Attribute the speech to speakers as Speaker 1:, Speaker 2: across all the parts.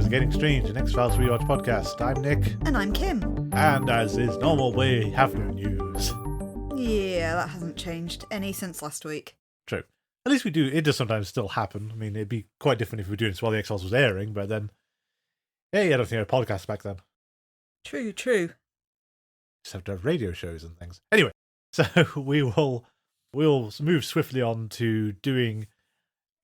Speaker 1: is Getting Strange, an X-Files Rewatch podcast. I'm Nick.
Speaker 2: And I'm Kim.
Speaker 1: And as is normal, we have no news.
Speaker 2: Yeah, that hasn't changed any since last week.
Speaker 1: True. At least we do. It does sometimes still happen. I mean, it'd be quite different if we were doing this while the X-Files was airing, but then... Hey, I don't think I had podcasts back then.
Speaker 2: True.
Speaker 1: Just have to have radio shows and things. Anyway, so we'll move swiftly on to doing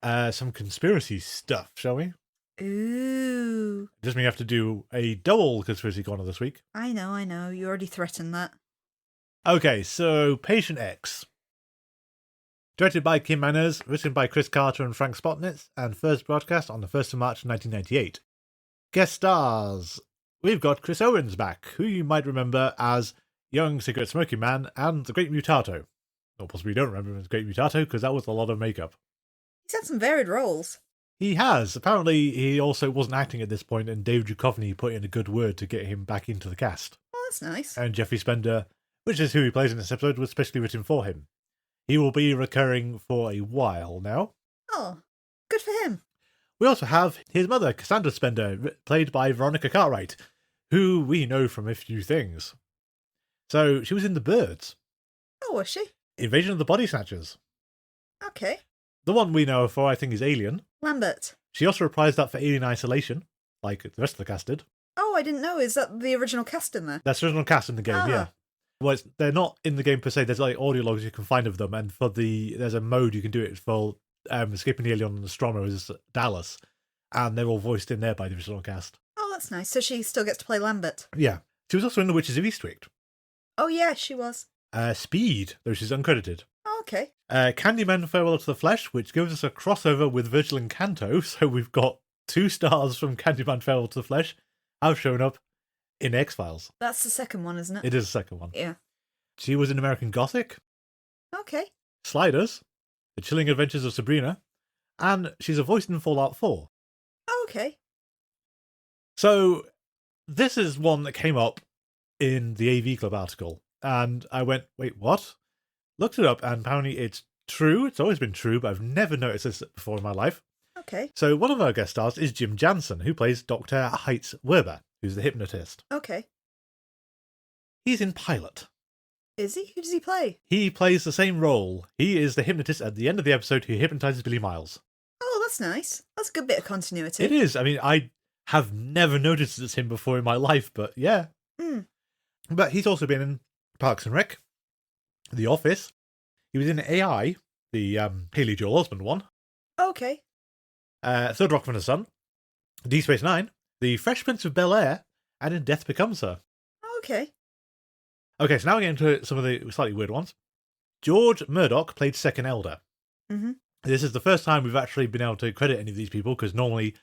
Speaker 1: some conspiracy stuff, shall we?
Speaker 2: Ooh.
Speaker 1: Does mean we have to do a double conspiracy corner this week.
Speaker 2: I know. You already threatened that.
Speaker 1: Okay, so Patient X. Directed by Kim Manners, written by Chris Carter and Frank Spotnitz, and first broadcast on the 1st of March 1998. Guest stars. We've got Chris Owens back, who you might remember as young cigarette smoking man and the Great Mutato. Or possibly you don't remember him as Great Mutato, because that was a lot of makeup.
Speaker 2: He's had some varied roles.
Speaker 1: He has. Apparently, he also wasn't acting at this point, and Dave Duchovny put in a good word to get him back into the cast.
Speaker 2: Oh, that's nice.
Speaker 1: And Jeffrey Spender, which is who he plays in this episode, was specially written for him. He will be recurring for a while now.
Speaker 2: Oh, good for him.
Speaker 1: We also have his mother, Cassandra Spender, played by Veronica Cartwright, who we know from a few things. So, she was in The Birds.
Speaker 2: Oh, was she?
Speaker 1: Invasion of the Body Snatchers.
Speaker 2: Okay.
Speaker 1: The one we know her for, I think, is Alien.
Speaker 2: Lambert.
Speaker 1: She also reprised that for Alien Isolation, like the rest of the cast did.
Speaker 2: Oh, I didn't know. Is that the original cast in there?
Speaker 1: That's the original cast in the game, yeah. Well, they're not in the game per se. There's like audio logs you can find of them, and there's a mode you can do it for Escaping the Alien on Nostromo is Dallas, and they're all voiced in there by the original cast.
Speaker 2: Oh, that's nice. So she still gets to play Lambert.
Speaker 1: Yeah. She was also in The Witches of Eastwick.
Speaker 2: Oh, yeah, she was.
Speaker 1: Speed, though she's uncredited.
Speaker 2: Oh, okay.
Speaker 1: Candyman Farewell to the Flesh, which gives us a crossover with Virgil and Canto, so we've got 2 stars from Candyman Farewell to the Flesh have shown up in X-Files.
Speaker 2: That's the second one, isn't it?
Speaker 1: It is the second one.
Speaker 2: Yeah.
Speaker 1: She was in American Gothic.
Speaker 2: Okay.
Speaker 1: Sliders, The Chilling Adventures of Sabrina, and she's a voice in Fallout 4.
Speaker 2: Oh, okay.
Speaker 1: So, this is one that came up in the AV Club article, and I went, wait, what? Looked it up, and apparently it's true. It's always been true, but I've never noticed this before in my life.
Speaker 2: Okay.
Speaker 1: So, one of our guest stars is Jim Jansen, who plays Dr. Heitz Werber, who's the hypnotist.
Speaker 2: Okay.
Speaker 1: He's in Pilot.
Speaker 2: Is he? Who does he play?
Speaker 1: He plays the same role. He is the hypnotist at the end of the episode who hypnotizes Billy Miles.
Speaker 2: Oh, that's nice. That's a good bit of continuity.
Speaker 1: It is. I mean, I have never noticed it's him before in my life, but yeah.
Speaker 2: Mm.
Speaker 1: But he's also been in Parks and Rec, The Office. He was in AI, the Haley Joel Osment one.
Speaker 2: Okay.
Speaker 1: Third Rock from the Sun, Deep Space Nine, The Fresh Prince of Bel-Air, and in Death Becomes Her.
Speaker 2: Okay.
Speaker 1: Okay, so now we get into some of the slightly weird ones. George Murdoch played Second Elder.
Speaker 2: Mm-hmm.
Speaker 1: This is the first time we've actually been able to credit any of these people, because normally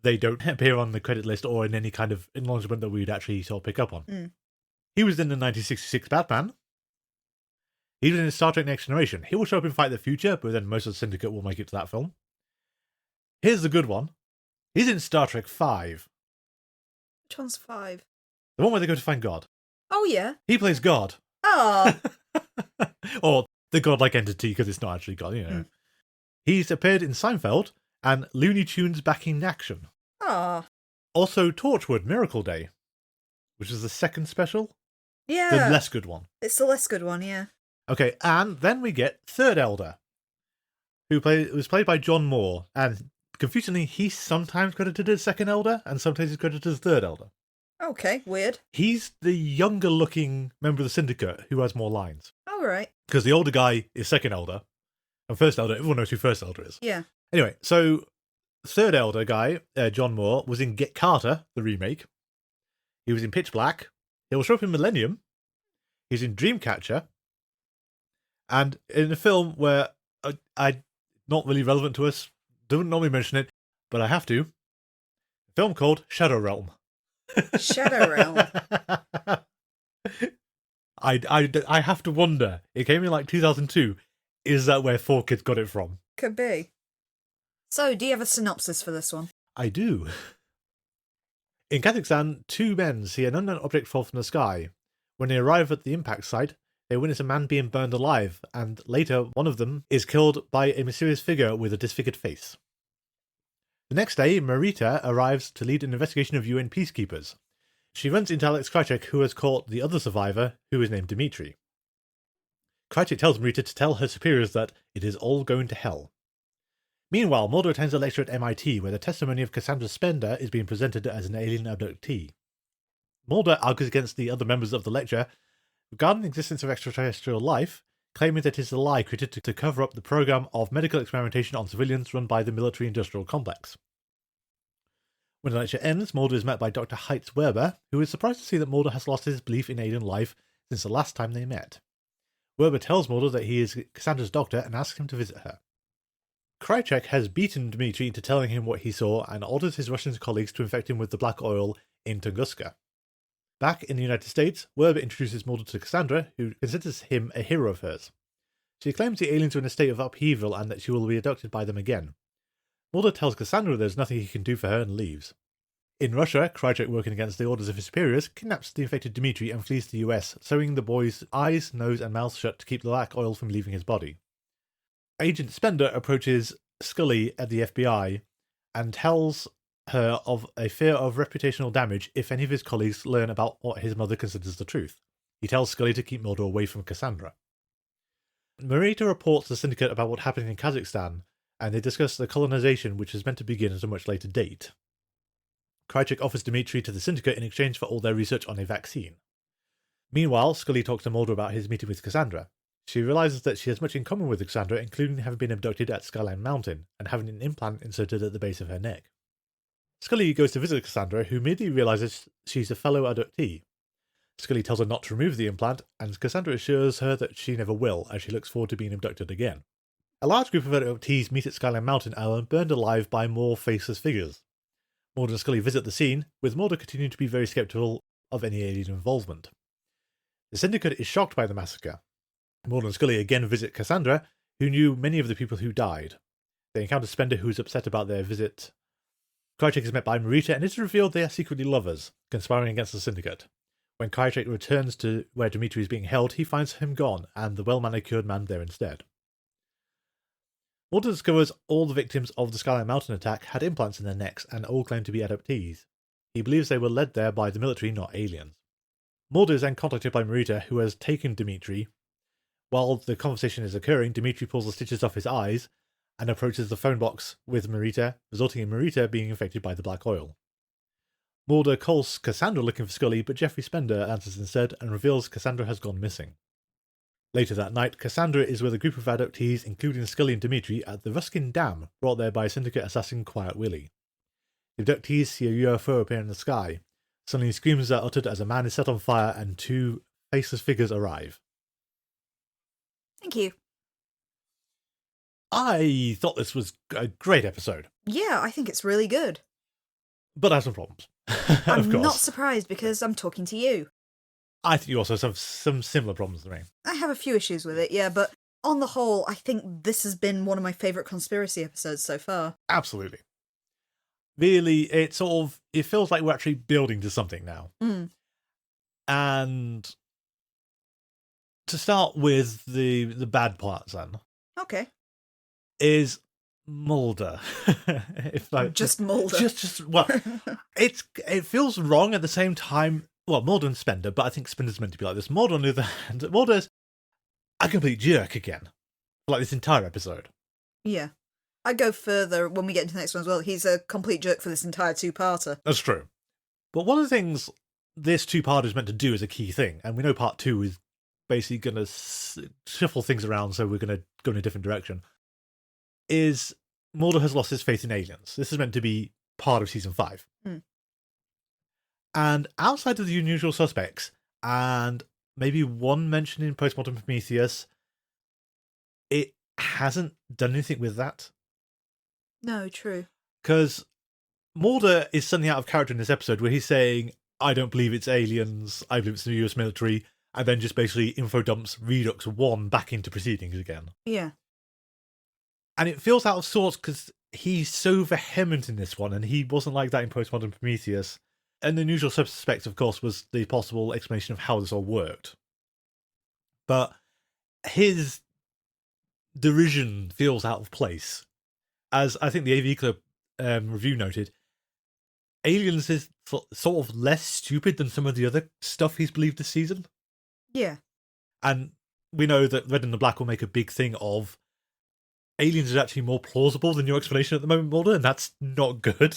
Speaker 1: they don't appear on the credit list or in any kind of acknowledgement that we'd actually sort of pick up on.
Speaker 2: Mm.
Speaker 1: He was in the 1966 Batman. He was in Star Trek Next Generation. He will show up in Fight the Future, but then most of the Syndicate will make it to that film. Here's the good one. He's in Star Trek 5.
Speaker 2: Which one's 5?
Speaker 1: The one where they go to find God.
Speaker 2: Oh, yeah.
Speaker 1: He plays God.
Speaker 2: Oh.
Speaker 1: Or the godlike entity, because it's not actually God, you know.
Speaker 2: Mm.
Speaker 1: He's appeared in Seinfeld and Looney Tunes Back in Action.
Speaker 2: Oh.
Speaker 1: Also Torchwood Miracle Day, which is the second special.
Speaker 2: Yeah.
Speaker 1: The less good one.
Speaker 2: It's the less good one, yeah.
Speaker 1: Okay, and then we get Third Elder, who was played by John Moore, and confusingly, he's sometimes credited as Second Elder, and sometimes he's credited as Third Elder.
Speaker 2: Okay, weird.
Speaker 1: He's the younger-looking member of the Syndicate who has more lines.
Speaker 2: All right.
Speaker 1: Because the older guy is Second Elder, and First Elder, everyone knows who First Elder is.
Speaker 2: Yeah.
Speaker 1: Anyway, so Third Elder guy, John Moore, was in Get Carter, the remake. He was in Pitch Black. He will show up in Millennium. He's in Dreamcatcher. And in a film where I not really relevant to us, don't normally mention it, but I have to. A film called Shadow Realm.
Speaker 2: Shadow Realm.
Speaker 1: I have to wonder. It came in like 2002. Is that where 4Kids got it from?
Speaker 2: Could be. So, do you have a synopsis for this one?
Speaker 1: I do. In Kazakhstan, 2 men see an unknown object fall from the sky. When they arrive at the impact site, they witness a man being burned alive, and later one of them is killed by a mysterious figure with a disfigured face. The next day, Marita arrives to lead an investigation of UN peacekeepers. She runs into Alex Krycek, who has caught the other survivor, who is named Dmitri. Krycek tells Marita to tell her superiors that it is all going to hell. Meanwhile, Mulder attends a lecture at MIT where the testimony of Cassandra Spender is being presented as an alien abductee. Mulder argues against the other members of the lecture regarding the existence of extraterrestrial life, claiming that it is a lie created to cover up the program of medical experimentation on civilians run by the military-industrial complex. When the lecture ends, Mulder is met by Dr. Heitz Werber, who is surprised to see that Mulder has lost his belief in alien life since the last time they met. Werber tells Mulder that he is Cassandra's doctor and asks him to visit her. Krycek has beaten Dmitri into telling him what he saw and orders his Russian colleagues to infect him with the black oil in Tunguska. Back in the United States, Werber introduces Mulder to Cassandra, who considers him a hero of hers. She claims the aliens are in a state of upheaval and that she will be abducted by them again. Mulder tells Cassandra there's nothing he can do for her and leaves. In Russia, Krycek, working against the orders of his superiors, kidnaps the infected Dmitri and flees to the US, sewing the boy's eyes, nose and mouth shut to keep the black oil from leaving his body. Agent Spender approaches Scully at the FBI and tells her of a fear of reputational damage if any of his colleagues learn about what his mother considers the truth. He tells Scully to keep Mulder away from Cassandra. Marita reports to the syndicate about what happened in Kazakhstan, and they discuss the colonization which is meant to begin at a much later date. Krycek offers Dmitri to the syndicate in exchange for all their research on a vaccine. Meanwhile, Scully talks to Mulder about his meeting with Cassandra. She realizes that she has much in common with Cassandra, including having been abducted at Skyline Mountain and having an implant inserted at the base of her neck. Scully goes to visit Cassandra, who immediately realizes she's a fellow abductee. Scully tells her not to remove the implant, and Cassandra assures her that she never will, as she looks forward to being abducted again. A large group of abductees meet at Skyline Mountain and are burned alive by more faceless figures. Mulder and Scully visit the scene, with Mulder continuing to be very skeptical of any alien involvement. The syndicate is shocked by the massacre. Mulder and Scully again visit Cassandra, who knew many of the people who died. They encounter Spender, who is upset about their visit. Krycek is met by Marita, and it is revealed they are secretly lovers, conspiring against the syndicate. When Krycek returns to where Dmitri is being held, he finds him gone, and the well-manicured man there instead. Mulder discovers all the victims of the Skyline Mountain attack had implants in their necks and all claimed to be abductees. He believes they were led there by the military, not aliens. Mulder is then contacted by Marita, who has taken Dmitri. While the conversation is occurring, Dmitri pulls the stitches off his eyes and approaches the phone box with Marita, resulting in Marita being infected by the black oil. Mulder calls Cassandra looking for Scully, but Jeffrey Spender answers instead and reveals Cassandra has gone missing. Later that night, Cassandra is with a group of abductees, including Scully and Dmitri, at the Ruskin Dam, brought there by syndicate assassin Quiet Willie. The abductees see a UFO appear in the sky. Suddenly screams are uttered as a man is set on fire and two faceless figures arrive.
Speaker 2: Thank you.
Speaker 1: I thought this was a great episode.
Speaker 2: Yeah, I think it's really good.
Speaker 1: But I have some problems.
Speaker 2: I'm not surprised because I'm talking to you.
Speaker 1: I think you also have some similar problems to me.
Speaker 2: I have a few issues with it, yeah, but on the whole, I think this has been one of my favourite conspiracy episodes so far.
Speaker 1: Absolutely. Really, it feels like we're actually building to something now.
Speaker 2: Mm.
Speaker 1: And to start with the bad parts then.
Speaker 2: Okay.
Speaker 1: Is Mulder.
Speaker 2: Just Mulder.
Speaker 1: Well, it feels wrong at the same time. Well, Mulder and Spender, but I think Spender's meant to be like this. Mulder, on the other hand, Mulder's a complete jerk again. Like this entire episode.
Speaker 2: Yeah. I'd go further when we get into the next one as well. He's a complete jerk for this entire two-parter.
Speaker 1: That's true. But one of the things this two-parter is meant to do is a key thing, and we know part two is basically going to shuffle things around, so we're going to go in a different direction, is Mulder has lost his faith in aliens. This is meant to be part of season 5.
Speaker 2: Mm.
Speaker 1: And outside of the unusual suspects, and maybe one mention in Postmodern Prometheus, it hasn't done anything with that.
Speaker 2: No, true.
Speaker 1: Because Mulder is suddenly out of character in this episode where he's saying, I don't believe it's aliens, I believe it's the US military, and then just basically info dumps Redux 1 back into proceedings again.
Speaker 2: Yeah.
Speaker 1: And it feels out of sorts because he's so vehement in this one, and he wasn't like that in Postmodern Prometheus. And the unusual suspect, of course, was the possible explanation of how this all worked. But his derision feels out of place. As I think the AV Club review noted, Aliens is sort of less stupid than some of the other stuff he's believed this season.
Speaker 2: Yeah.
Speaker 1: And we know that Red and the Black will make a big thing of Aliens is actually more plausible than your explanation at the moment, Mulder, and that's not good.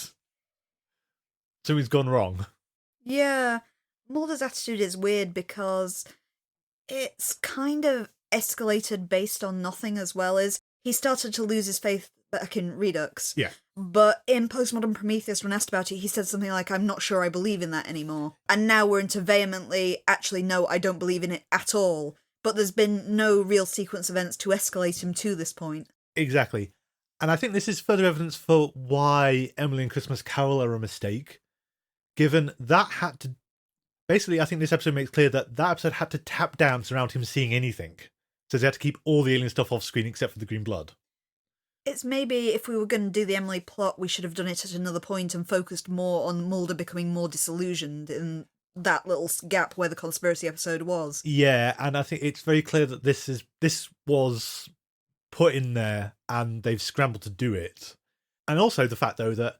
Speaker 1: Something's gone wrong.
Speaker 2: Yeah. Mulder's attitude is weird because it's kind of escalated based on nothing as well as he started to lose his faith back in Redux.
Speaker 1: Yeah.
Speaker 2: But in Postmodern Prometheus, when asked about it, he said something like, I'm not sure I believe in that anymore. And now we're into vehemently, actually, no, I don't believe in it at all. But there's been no real sequence of events to escalate him to this point.
Speaker 1: Exactly. And I think this is further evidence for why Emily and Christmas Carol are a mistake, given that had to... Basically, I think this episode makes clear that episode had to tap dance around him seeing anything. So they had to keep all the alien stuff off screen except for the green blood.
Speaker 2: It's maybe if we were going to do the Emily plot, we should have done it at another point and focused more on Mulder becoming more disillusioned in that little gap where the conspiracy episode was.
Speaker 1: Yeah, and I think it's very clear that this was put in there and they've scrambled to do it. And also the fact, though, that,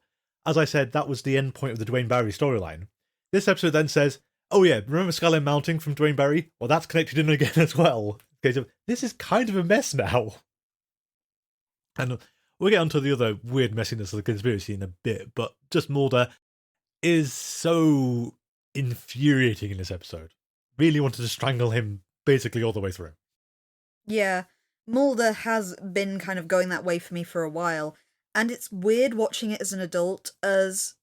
Speaker 1: as I said, that was the end point of the Dwayne Barry storyline. This episode then says, oh yeah, remember Skyline Mounting from Dwayne Barry? Well, that's connected in again as well. Okay, so this is kind of a mess now. And we'll get onto the other weird messiness of the conspiracy in a bit, but just Mulder is so infuriating in this episode. Really wanted to strangle him basically all the way through.
Speaker 2: Yeah, Mulder has been kind of going that way for me for a while, and it's weird watching it as an adult, as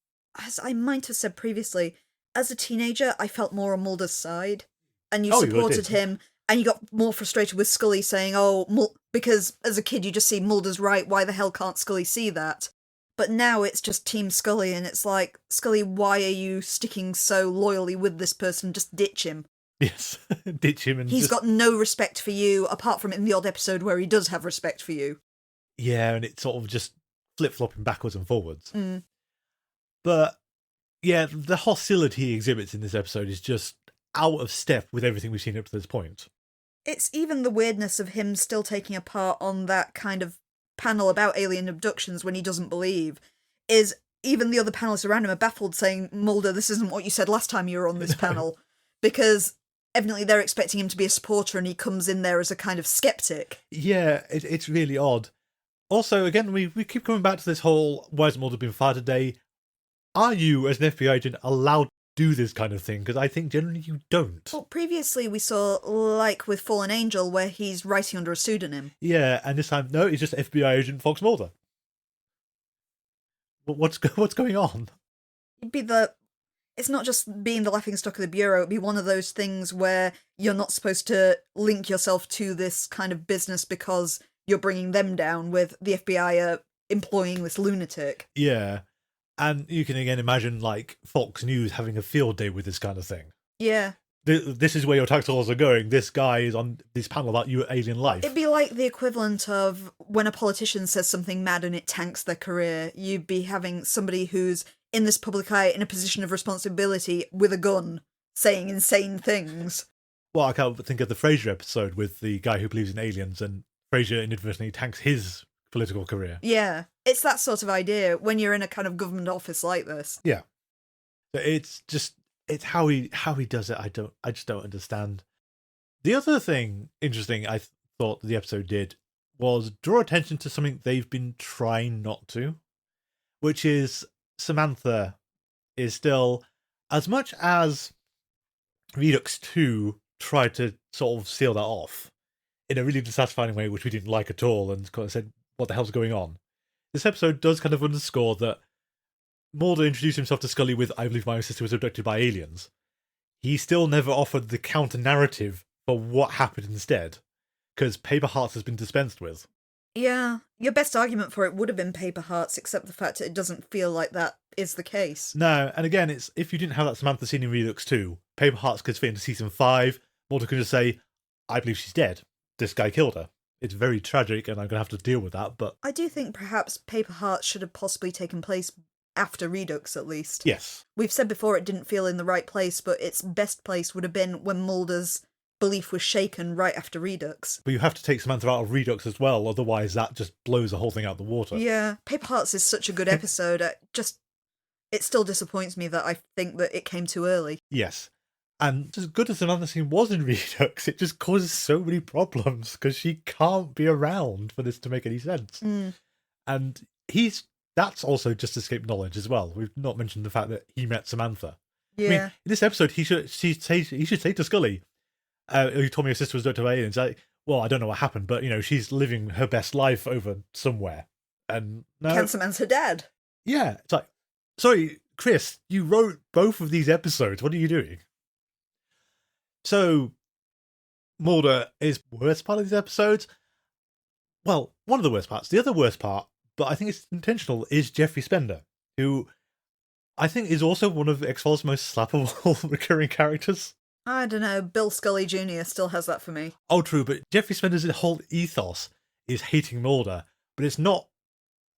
Speaker 2: I might have said previously, as a teenager, I felt more on Mulder's side, and you supported him, and you got more frustrated with Scully saying, because as a kid you just see Mulder's right, why the hell can't Scully see that? But now it's just Team Scully, and it's like, Scully, why are you sticking so loyally with this person? Just ditch him.
Speaker 1: Yes, ditch him. And
Speaker 2: he's got no respect for you, apart from in the odd episode where he does have respect for you.
Speaker 1: Yeah, and it's sort of just flip-flopping backwards and forwards.
Speaker 2: Mm.
Speaker 1: But, yeah, the hostility he exhibits in this episode is just out of step with everything we've seen up to this point.
Speaker 2: It's even the weirdness of him still taking a part on that kind of panel about alien abductions when he doesn't believe, is even the other panelists around him are baffled, saying, Mulder, this isn't what you said last time you were on this panel. Because evidently they're expecting him to be a supporter and he comes in there as a kind of skeptic.
Speaker 1: Yeah, it's really odd. Also, again, we keep coming back to this whole, why has Mulder been fired today? Are you, as an FBI agent, allowed to do this kind of thing? Because I think generally you don't.
Speaker 2: Well, previously we saw, like with Fallen Angel, where he's writing under a pseudonym.
Speaker 1: Yeah, and this time, no, he's just FBI agent Fox Mulder. But what's going on?
Speaker 2: It'd be it's not just being the laughingstock of the Bureau, it'd be one of those things where you're not supposed to link yourself to this kind of business because you're bringing them down, with the FBI employing this lunatic.
Speaker 1: Yeah, and you can again imagine like Fox News having a field day with this kind of thing.
Speaker 2: Yeah.
Speaker 1: This is where your tax laws are going. This guy is on this panel about your alien life.
Speaker 2: It'd be like the equivalent of when a politician says something mad and it tanks their career. You'd be having somebody who's in this public eye in a position of responsibility with a gun saying insane things.
Speaker 1: Well, I can't think of the Frasier episode with the guy who believes in aliens, and Frasier inadvertently tanks his political career.
Speaker 2: Yeah, it's that sort of idea when you're in a kind of government office like this.
Speaker 1: Yeah, it's how he does it. I just don't understand. The other thing interesting I thought the episode did was draw attention to something they've been trying not to, which is Samantha is still, as much as Redux 2 tried to sort of seal that off in a really dissatisfying way, which we didn't like at all, and kind of said, what the hell's going on? This episode does kind of underscore that Mulder introduced himself to Scully with, I believe my sister was abducted by aliens. He still never offered the counter-narrative for what happened instead, because Paper Hearts has been dispensed with.
Speaker 2: Yeah, your best argument for it would have been Paper Hearts, except the fact that it doesn't feel like that is the case.
Speaker 1: No, and again, it's if you didn't have that Samantha scene in Redux 2, Paper Hearts could fit into Season 5, Mulder could just say, I believe she's dead. This guy killed her. It's very tragic, and I'm going to have to deal with that, but...
Speaker 2: I do think perhaps Paper Hearts should have possibly taken place after Redux, at least.
Speaker 1: Yes.
Speaker 2: We've said before it didn't feel in the right place, but its best place would have been when Mulder's belief was shaken right after Redux.
Speaker 1: But you have to take Samantha out of Redux as well, otherwise that just blows the whole thing out the water.
Speaker 2: Yeah, Paper Hearts is such a good episode. It still disappoints me that I think that it came too early.
Speaker 1: Yes. And as good as another scene was in Redux, it just causes so many problems because she can't be around for this to make any sense. And that's also just escaped knowledge as well. We've not mentioned the fact that he met Samantha.
Speaker 2: Yeah.
Speaker 1: I mean, in this episode, he should say to Scully, you told me your sister was abducted by aliens. Well, I don't know what happened, but, she's living her best life over somewhere. And no.
Speaker 2: Can Samantha dad?
Speaker 1: Yeah. It's like, sorry, Chris, you wrote both of these episodes. What are you doing? So, Mulder is the worst part of these episodes. Well, one of the worst parts. The other worst part, but I think it's intentional, is Jeffrey Spender, who I think is also one of X-Files' most slappable recurring characters.
Speaker 2: I don't know, Bill Scully Jr. still has that for me.
Speaker 1: Oh, true, but Jeffrey Spender's whole ethos is hating Mulder, but it's not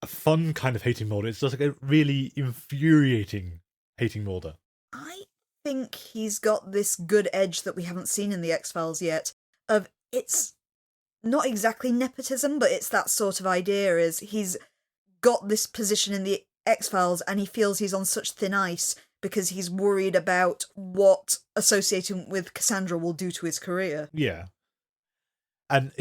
Speaker 1: a fun kind of hating Mulder. It's just like a really infuriating hating Mulder.
Speaker 2: I think he's got this good edge that we haven't seen in the X-Files yet, of it's not exactly nepotism, but it's that sort of idea is he's got this position in the X-Files and he feels he's on such thin ice because he's worried about what associating with Cassandra will do to his career.
Speaker 1: Yeah. And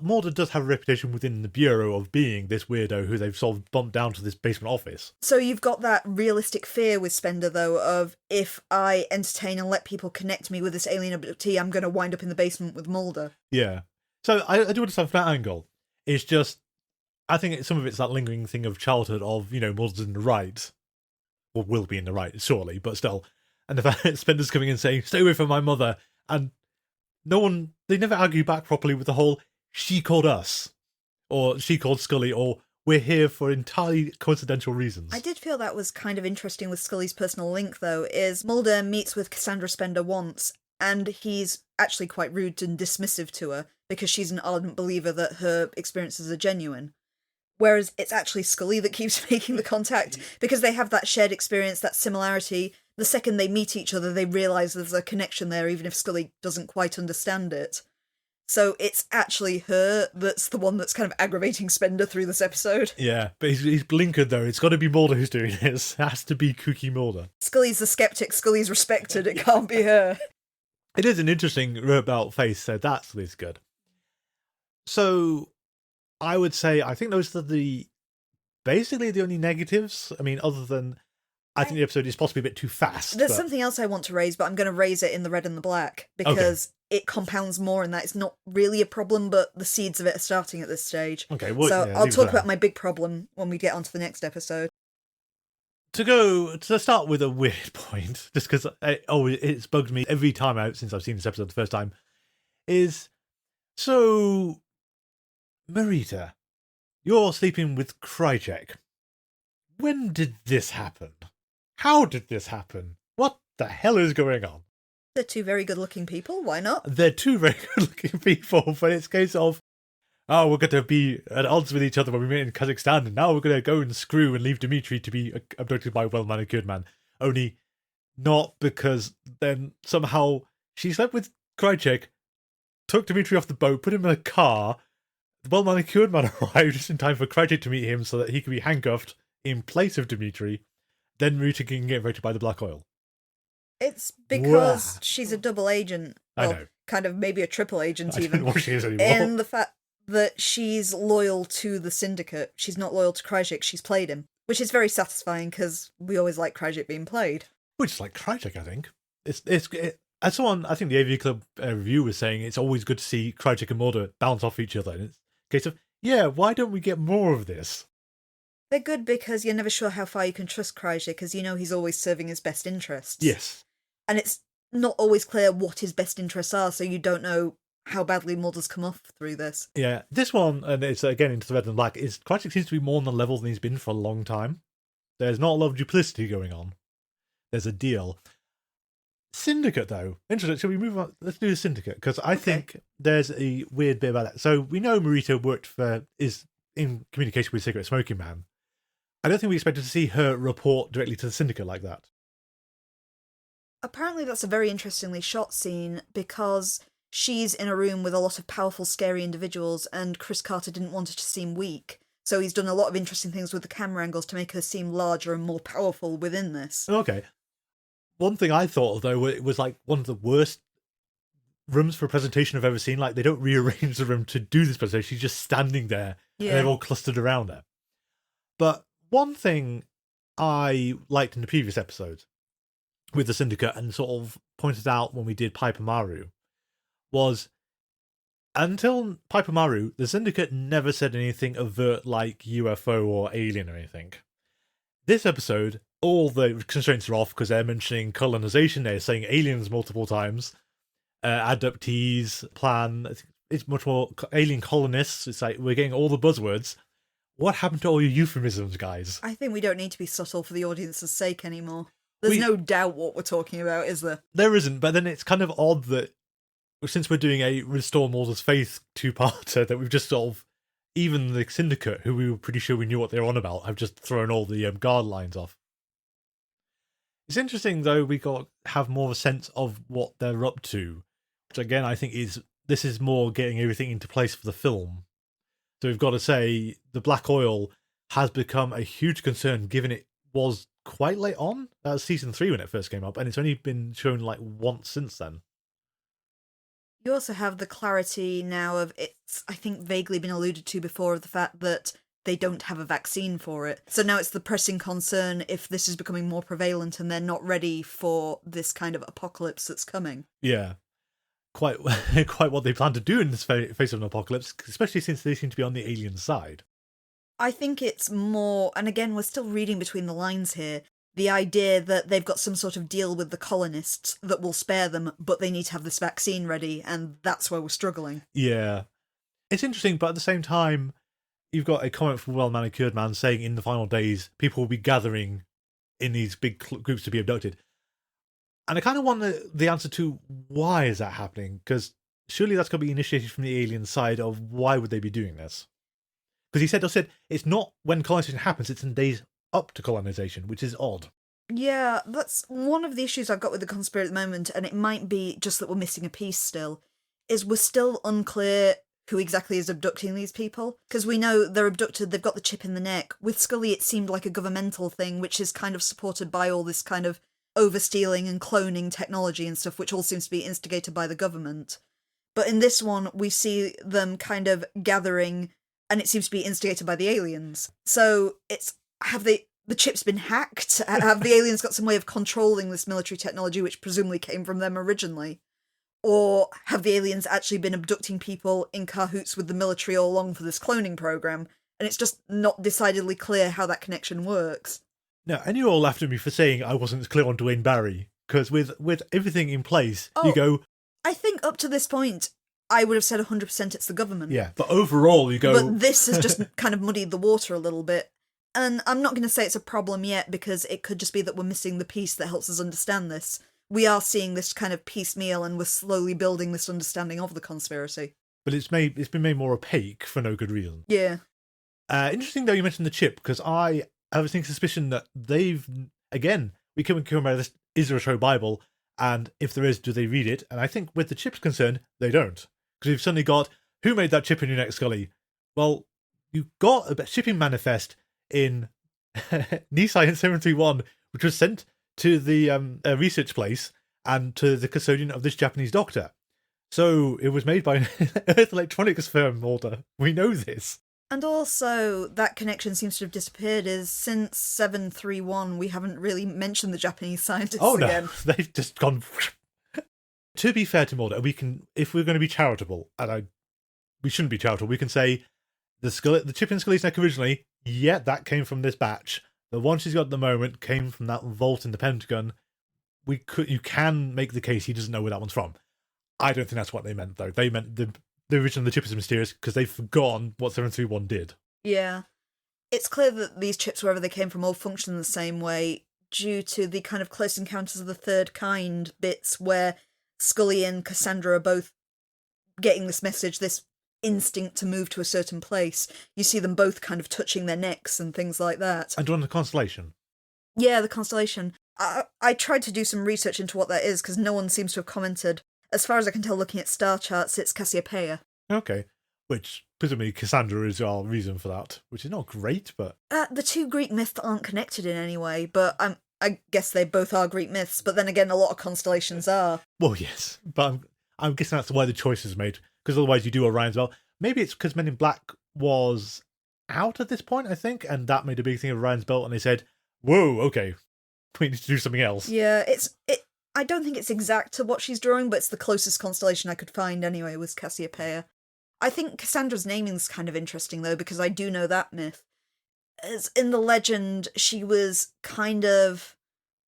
Speaker 1: Mulder does have a reputation within the Bureau of being this weirdo who they've sort of bumped down to this basement office.
Speaker 2: So you've got that realistic fear with Spender, though, of if I entertain and let people connect me with this alien abductee, I'm going to wind up in the basement with Mulder.
Speaker 1: Yeah. So I do understand from that angle. It's just, I think some of it's that lingering thing of childhood of, Mulder's in the right. Or will be in the right, surely, but still. And the fact that Spender's coming in saying, stay away from my mother, and they never argue back properly with the whole, she called us, or she called Scully, or we're here for entirely coincidental reasons.
Speaker 2: I did feel that was kind of interesting with Scully's personal link, though, is Mulder meets with Cassandra Spender once, and he's actually quite rude and dismissive to her, because she's an ardent believer that her experiences are genuine. Whereas it's actually Scully that keeps making the contact, because they have that shared experience, that similarity. The second they meet each other, they realise there's a connection there, even if Scully doesn't quite understand it. So it's actually her that's the one that's kind of aggravating Spender through this episode.
Speaker 1: Yeah, but he's blinkered, though. It's got to be Mulder who's doing this. It has to be kooky Mulder.
Speaker 2: Scully's the skeptic, Scully's respected, it can't be her.
Speaker 1: It is an interesting about face, so that's good. So, I would say, I think those are basically the only negatives. I mean, other than, I think the episode is possibly a bit too fast.
Speaker 2: There's something else I want to raise, but I'm going to raise it in the red and the black, because it compounds more in that it's not really a problem, but the seeds of it are starting at this stage.
Speaker 1: Okay, well,
Speaker 2: so I'll talk about my big problem when we get onto the next episode.
Speaker 1: To start with a weird point, just because it's bugged me every time since I've seen this episode the first time, is, so, Marita, you're sleeping with Krycek. When did this happen? How did this happen? What the hell is going on?
Speaker 2: They're two very good-looking people, why not?
Speaker 1: They're two very good-looking people, but it's a case of, we're going to be at odds with each other when we meet in Kazakhstan, and now we're going to go and screw and leave Dmitri to be abducted by a well-manicured man. Only not, because then somehow she slept with Krycek, took Dmitri off the boat, put him in a car. The well-manicured man arrived just in time for Krycek to meet him so that he could be handcuffed in place of Dmitri. Then Marita can get infected by the black oil.
Speaker 2: It's because she's a double agent. Well,
Speaker 1: I know.
Speaker 2: Kind of maybe a triple agent
Speaker 1: I
Speaker 2: even.
Speaker 1: don't know what she is anymore.
Speaker 2: And the fact that she's loyal to the syndicate. She's not loyal to Krycek, she's played him. Which is very satisfying because we always like Krycek being played.
Speaker 1: Which is like Krycek, I think. As someone, I think the AV Club review was saying, it's always good to see Krycek and Mulder bounce off each other. And it's a case of, why don't we get more of this?
Speaker 2: They're good because you're never sure how far you can trust Krycek, because you know he's always serving his best interests.
Speaker 1: Yes.
Speaker 2: And it's not always clear what his best interests are, so you don't know how badly Mulder's come off through this.
Speaker 1: Yeah, this one, and it's again into the red and black, is Krycek seems to be more on the level than he's been for a long time. There's not a lot of duplicity going on. There's a deal. Syndicate, though. Interesting. Shall we move on? Let's do the Syndicate, because I think there's a weird bit about that. So we know Marita is in communication with Cigarette Smoking Man. I don't think we expected to see her report directly to the Syndicate like that.
Speaker 2: Apparently that's a very interestingly shot scene, because she's in a room with a lot of powerful, scary individuals, and Chris Carter didn't want her to seem weak. So he's done a lot of interesting things with the camera angles to make her seem larger and more powerful within this.
Speaker 1: Okay. One thing I thought of, though, it was like one of the worst rooms for a presentation I've ever seen. Like, they don't rearrange the room to do this presentation. She's just standing there, and they're all clustered around her. But one thing I liked in the previous episode with the Syndicate, and sort of pointed out when we did Piper Maru, was until Piper Maru, the Syndicate never said anything overt like UFO or alien or anything. This episode, all the constraints are off because they're mentioning colonization, they're saying aliens multiple times, abductees, plan, it's much more alien colonists, it's like we're getting all the buzzwords. What happened to all your euphemisms, guys?
Speaker 2: I think we don't need to be subtle for the audience's sake anymore. There's no doubt what we're talking about, is there?
Speaker 1: There isn't, but then it's kind of odd that since we're doing a Restore Mulder's Faith two-parter, that we've just sort of, even the Syndicate, who we were pretty sure we knew what they were on about, have just thrown all the guard lines off. It's interesting, though, we have more of a sense of what they're up to, which again I think this is more getting everything into place for the film. So we've got to say, the black oil has become a huge concern, given it was quite late on. That was season 3 when it first came up, and it's only been shown like once since then.
Speaker 2: You also have the clarity now of it's, I think, vaguely been alluded to before, of the fact that they don't have a vaccine for it. So now it's the pressing concern if this is becoming more prevalent and they're not ready for this kind of apocalypse that's coming.
Speaker 1: Yeah. Quite what they plan to do in this face of an apocalypse, especially since they seem to be on the alien side.
Speaker 2: I think it's more, and again, we're still reading between the lines here, the idea that they've got some sort of deal with the colonists that will spare them, but they need to have this vaccine ready, and that's where we're struggling.
Speaker 1: Yeah. It's interesting, but at the same time, you've got a comment from Well Manicured Man saying in the final days, people will be gathering in these big groups to be abducted. And I kind of want the answer to why is that happening, because surely that's going to be initiated from the alien side of why would they be doing this? Because he said it's not when colonization happens, it's in days up to colonization, which is odd.
Speaker 2: Yeah, that's one of the issues I've got with the conspiracy at the moment, and it might be just that we're missing a piece still, is we're still unclear who exactly is abducting these people. Because we know they're abducted, they've got the chip in the neck. With Scully, it seemed like a governmental thing, which is kind of supported by all this kind of overstealing and cloning technology and stuff, which all seems to be instigated by the government. But in this one, we see them kind of gathering, and it seems to be instigated by the aliens. So it's, have the chip's been hacked? Have the aliens got some way of controlling this military technology, which presumably came from them originally? Or have the aliens actually been abducting people in cahoots with the military all along for this cloning program? And it's just not decidedly clear how that connection works.
Speaker 1: No, and you all laughed at me for saying I wasn't clear on Dwayne Barry, because with everything in place, you go...
Speaker 2: I think up to this point, I would have said 100% it's the government.
Speaker 1: Yeah, but overall you go...
Speaker 2: But this has just kind of muddied the water a little bit. And I'm not going to say it's a problem yet, because it could just be that we're missing the piece that helps us understand this. We are seeing this kind of piecemeal, and we're slowly building this understanding of the conspiracy.
Speaker 1: But it's been made more opaque for no good reason.
Speaker 2: Yeah.
Speaker 1: Interesting, though, you mentioned the chip, because I have a suspicion that they've... Again, we can remember this, is there a show Bible? And if there is, do they read it? And I think with the chip's concerned, they don't. Because we've suddenly got, who made that chip in your neck, Scully? Well, you got a shipping manifest in Nissan 731, which was sent to the research place and to the custodian of this Japanese doctor. So it was made by an Earth electronics firm, Mulder. We know this.
Speaker 2: And also, that connection seems to have disappeared, is since 731, we haven't really mentioned the Japanese scientists again.
Speaker 1: Oh no, they've just gone... To be fair to Mulder, we can, if we're going to be charitable, and we shouldn't be charitable, we can say the chip in Scully's neck originally, yeah, that came from this batch. The one she's got at the moment came from that vault in the Pentagon. You can make the case he doesn't know where that one's from. I don't think that's what they meant, though. They meant the original the chip is mysterious because they've forgotten what 731 did.
Speaker 2: Yeah. It's clear that these chips, wherever they came from, all function the same way due to the kind of close encounters of the third kind bits where Scully and Cassandra are both getting this message, this instinct to move to a certain place. You see them both kind of touching their necks and things like that.
Speaker 1: And on the Constellation.
Speaker 2: Yeah, the Constellation. I tried to do some research into what that is because no one seems to have commented. As far as I can tell looking at star charts, it's Cassiopeia.
Speaker 1: Okay. Which, presumably, Cassandra is our reason for that, which is not great, but...
Speaker 2: The two Greek myths aren't connected in any way, but I guess they both are Greek myths, but then again, a lot of constellations are.
Speaker 1: Well, yes, but I'm guessing that's why the choice is made, because otherwise you do Orion's Belt. Maybe it's because Men in Black was out at this point, I think, and that made a big thing of Orion's Belt, and they said, whoa, okay, we need to do something else.
Speaker 2: Yeah, I don't think it's exact to what she's drawing, but it's the closest constellation I could find anyway, was Cassiopeia. I think Cassandra's naming's kind of interesting, though, because I do know that myth. As in the legend, she was kind of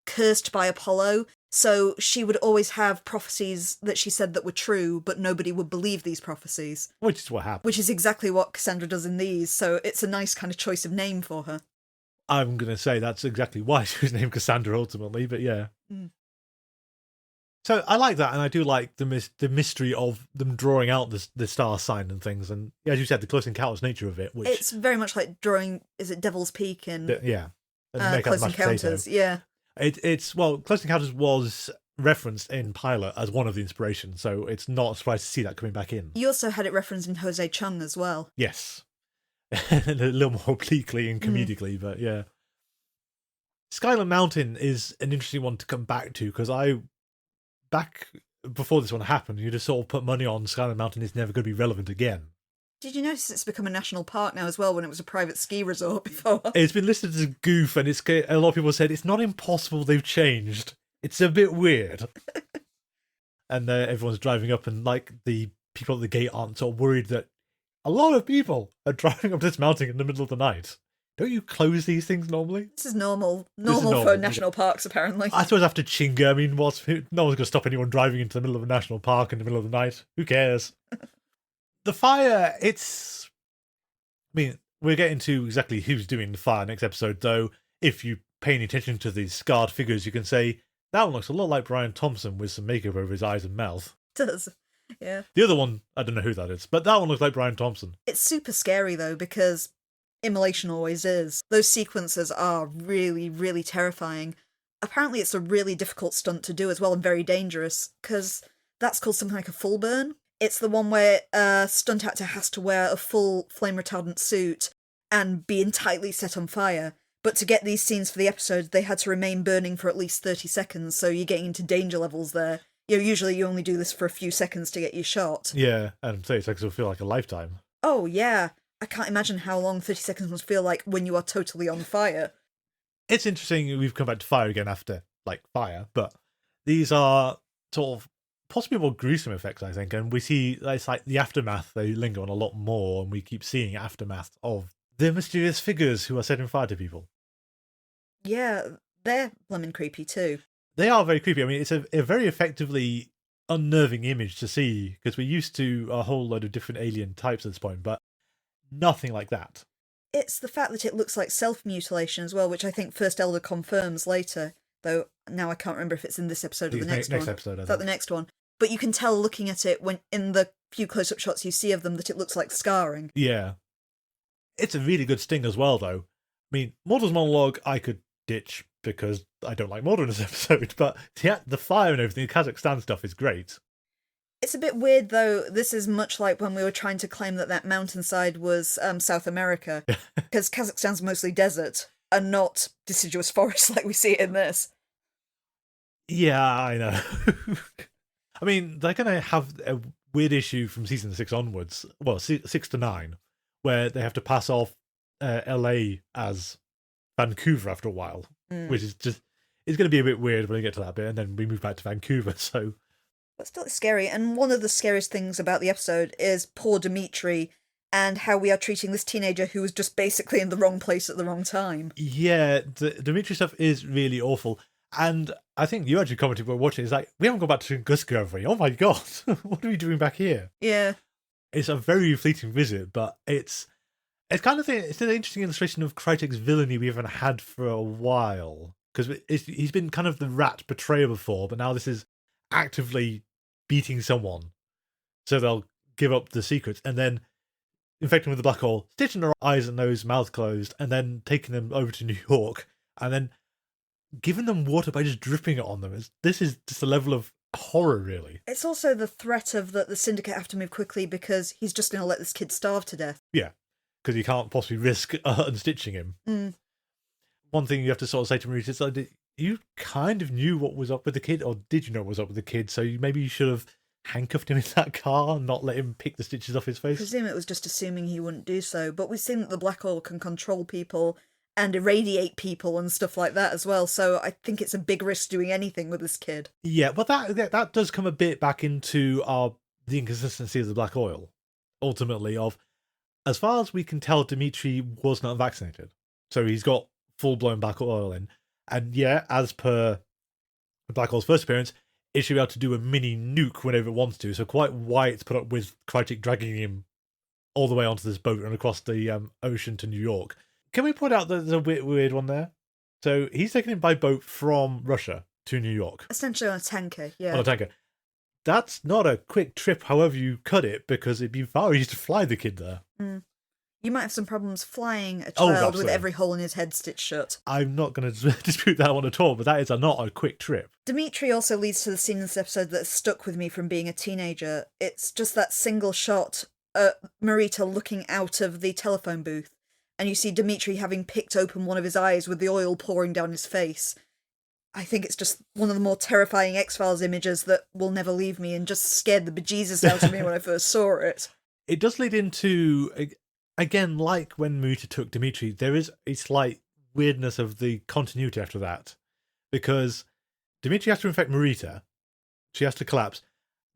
Speaker 2: cursed by Apollo, so she would always have prophecies that she said that were true, but nobody would believe these prophecies.
Speaker 1: Which is what happened.
Speaker 2: Which is exactly what Cassandra does in these, so it's a nice kind of choice of name for her.
Speaker 1: I'm going to say that's exactly why she was named Cassandra ultimately, but yeah.
Speaker 2: Mm.
Speaker 1: So I like that, and I do like the mystery of them drawing out the star sign and things, and as you said, the close encounters nature of it. Which
Speaker 2: it's very much like drawing. Is it Devil's Peak in?
Speaker 1: Yeah,
Speaker 2: Close Encounters. Yeah,
Speaker 1: it's Close Encounters was referenced in Pilot as one of the inspirations, so it's not a surprise to see that coming back in.
Speaker 2: You also had it referenced in Jose Chung as well.
Speaker 1: Yes, a little more obliquely and comedically, but yeah. Skyland Mountain is an interesting one to come back to, because back before this one happened, you just sort of put money on Skyland Mountain is never going to be relevant again.
Speaker 2: Did you notice it's become a national park now as well, when it was a private ski resort before?
Speaker 1: It's been listed as a goof, and a lot of people said it's not impossible they've changed. It's a bit weird. And everyone's driving up, and like the people at the gate aren't sort of worried that a lot of people are driving up this mountain in the middle of the night. Don't you close these things normally?
Speaker 2: This is normal. Normal for national parks, apparently.
Speaker 1: I suppose after Chinga, I mean, no one's going to stop anyone driving into the middle of a national park in the middle of the night. Who cares? The fire, we're getting to exactly who's doing the fire next episode, though. If you pay any attention to these scarred figures, you can say, that one looks a lot like Brian Thompson with some makeup over his eyes and mouth.
Speaker 2: It does, yeah.
Speaker 1: The other one, I don't know who that is, but that one looks like Brian Thompson.
Speaker 2: It's super scary, though, because immolation always is. Those sequences are really, really terrifying. Apparently it's a really difficult stunt to do as well, and very dangerous, because that's called something like a full burn. It's the one where a stunt actor has to wear a full flame-retardant suit and be entirely set on fire. But to get these scenes for the episode, they had to remain burning for at least 30 seconds, so you're getting into danger levels there. Usually you only do this for a few seconds to get your shot.
Speaker 1: Yeah, and 30 seconds will feel like a lifetime.
Speaker 2: Oh, yeah. I can't imagine how long 30 seconds must feel like when you are totally on fire.
Speaker 1: It's interesting we've come back to fire again after, fire, but these are sort of possibly more gruesome effects, I think, and we see, it's like the aftermath they linger on a lot more, and we keep seeing aftermath of the mysterious figures who are setting fire to people.
Speaker 2: Yeah, they're blimmin' creepy too.
Speaker 1: They are very creepy. I mean, it's a very effectively unnerving image to see, because we're used to a whole load of different alien types at this point, but nothing like that.
Speaker 2: It's the fact that it looks like self-mutilation as well, which I think First Elder confirms later, though now I can't remember if it's in this episode or the next one.
Speaker 1: Next episode, I think.
Speaker 2: Is that the next one? But you can tell looking at it when in the few close-up shots you see of them that it looks like scarring.
Speaker 1: Yeah. It's a really good sting as well, though. I mean, Mulder's monologue I could ditch because I don't like Mulder in this episode, but the fire and everything, the Kazakhstan stuff is great.
Speaker 2: It's a bit weird, though. This is much like when we were trying to claim that mountainside was South America, because Kazakhstan's mostly desert and not deciduous forest like we see in this.
Speaker 1: Yeah, I know. I mean, they're going to have a weird issue from season 6 onwards, well, 6 to 9, where they have to pass off LA as Vancouver after a while, which is just, it's going to be a bit weird when we get to that bit, and then we move back to Vancouver, so...
Speaker 2: But still it's scary, and one of the scariest things about the episode is poor Dimitri and how we are treating this teenager who was just basically in the wrong place at the wrong time.
Speaker 1: Yeah, the Dimitri stuff is really awful, and I think you actually commented while watching, it's like, we haven't gone back to Tunguska, have we? Oh my god, what are we doing back here?
Speaker 2: Yeah.
Speaker 1: It's a very fleeting visit, but it's kind of it's an interesting illustration of Krycek's villainy we haven't had for a while, because he's been kind of the rat betrayer before, but now this is actively beating someone, so they'll give up the secrets, and then infecting them with the black hole, stitching their eyes and nose, mouth closed, and then taking them over to New York, and then giving them water by just dripping it on them. This is just a level of horror, really.
Speaker 2: It's also the threat of that the syndicate have to move quickly because he's just going to let this kid starve to death.
Speaker 1: Yeah, because you can't possibly risk unstitching him.
Speaker 2: Mm.
Speaker 1: One thing you have to sort of say to Marita is like, you kind of knew what was up with the kid, or did you know what was up with the kid? So maybe you should have handcuffed him in that car and not let him pick the stitches off his
Speaker 2: I
Speaker 1: face.
Speaker 2: presume it was just assuming he wouldn't do so, but we've seen that the black oil can control people and irradiate people and stuff like that as well, so I think it's a big risk doing anything with this kid.
Speaker 1: Yeah, but that does come a bit back into the inconsistency of the black oil, ultimately, of, as far as we can tell, Dimitri was not vaccinated. So he's got full-blown black oil in. And yeah, as per black oil's first appearance, it should be able to do a mini nuke whenever it wants to. So quite why it's put up with Krycek dragging him all the way onto this boat and across the ocean to New York. Can we point out that there's a weird one there? So he's taken him by boat from Russia to New York.
Speaker 2: Essentially on a tanker, yeah.
Speaker 1: On a tanker. That's not a quick trip, however you cut it, because it'd be far easier to fly the kid there.
Speaker 2: Mm. You might have some problems flying a child with every hole in his head stitched shut.
Speaker 1: I'm not going to dispute that one at all, but that is not a quick trip.
Speaker 2: Dimitri also leads to the scene in this episode that stuck with me from being a teenager. It's just that single shot at Marita looking out of the telephone booth, and you see Dimitri having picked open one of his eyes with the oil pouring down his face. I think it's just one of the more terrifying X-Files images that will never leave me and just scared the bejesus out of me when I first saw it.
Speaker 1: It does lead into, again, like when Marita took Dimitri, there is a slight weirdness of the continuity after that. Because Dimitri has to infect Marita, she has to collapse.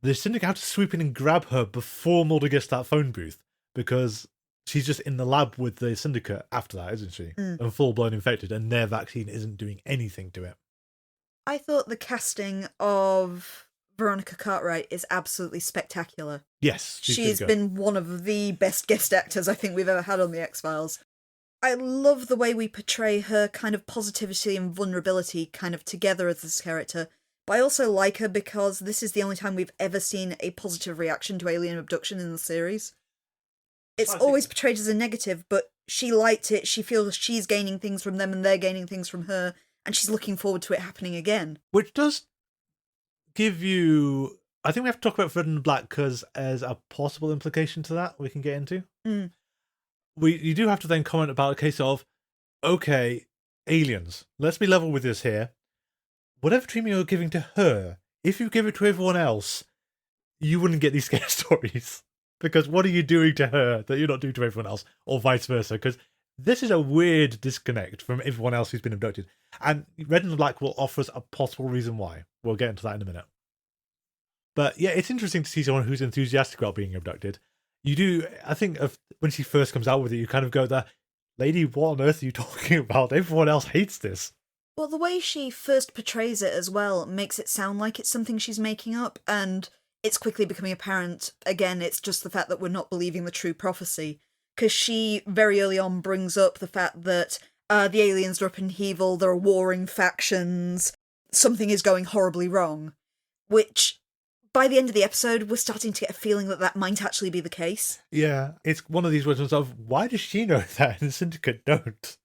Speaker 1: The syndicate have to swoop in and grab her before Mulder gets to that phone booth, because she's just in the lab with the syndicate after that, isn't she?
Speaker 2: Mm.
Speaker 1: And full-blown infected, and their vaccine isn't doing anything to it.
Speaker 2: I thought the casting of Veronica Cartwright is absolutely spectacular.
Speaker 1: Yes.
Speaker 2: She's been one of the best guest actors I think we've ever had on The X-Files. I love the way we portray her kind of positivity and vulnerability kind of together as this character, but I also like her because this is the only time we've ever seen a positive reaction to alien abduction in the series. It's always portrayed as a negative, but she liked it, she feels she's gaining things from them and they're gaining things from her, and she's looking forward to it happening again.
Speaker 1: Which does give you... I think we have to talk about Fred and Black because there's a possible implication to that we can get into.
Speaker 2: Mm.
Speaker 1: You do have to then comment about a case of, okay, aliens, let's be level with this here. Whatever treatment you're giving to her, if you give it to everyone else, you wouldn't get these scare stories. Because what are you doing to her that you're not doing to everyone else, or vice versa? Because this is a weird disconnect from everyone else who's been abducted. And Red and Black will offer us a possible reason why. We'll get into that in a minute. But yeah, it's interesting to see someone who's enthusiastic about being abducted. You do, I think, when she first comes out with it, you kind of go there, lady, what on earth are you talking about? Everyone else hates this.
Speaker 2: Well, the way she first portrays it as well makes it sound like it's something she's making up, and it's quickly becoming apparent, again, it's just the fact that we're not believing the true prophecy. Because she, very early on, brings up the fact that the aliens are up in upheaval, there are warring factions, something is going horribly wrong. Which, by the end of the episode, we're starting to get a feeling that that might actually be the case.
Speaker 1: Yeah, it's one of these ones of, why does she know that and the Syndicate don't?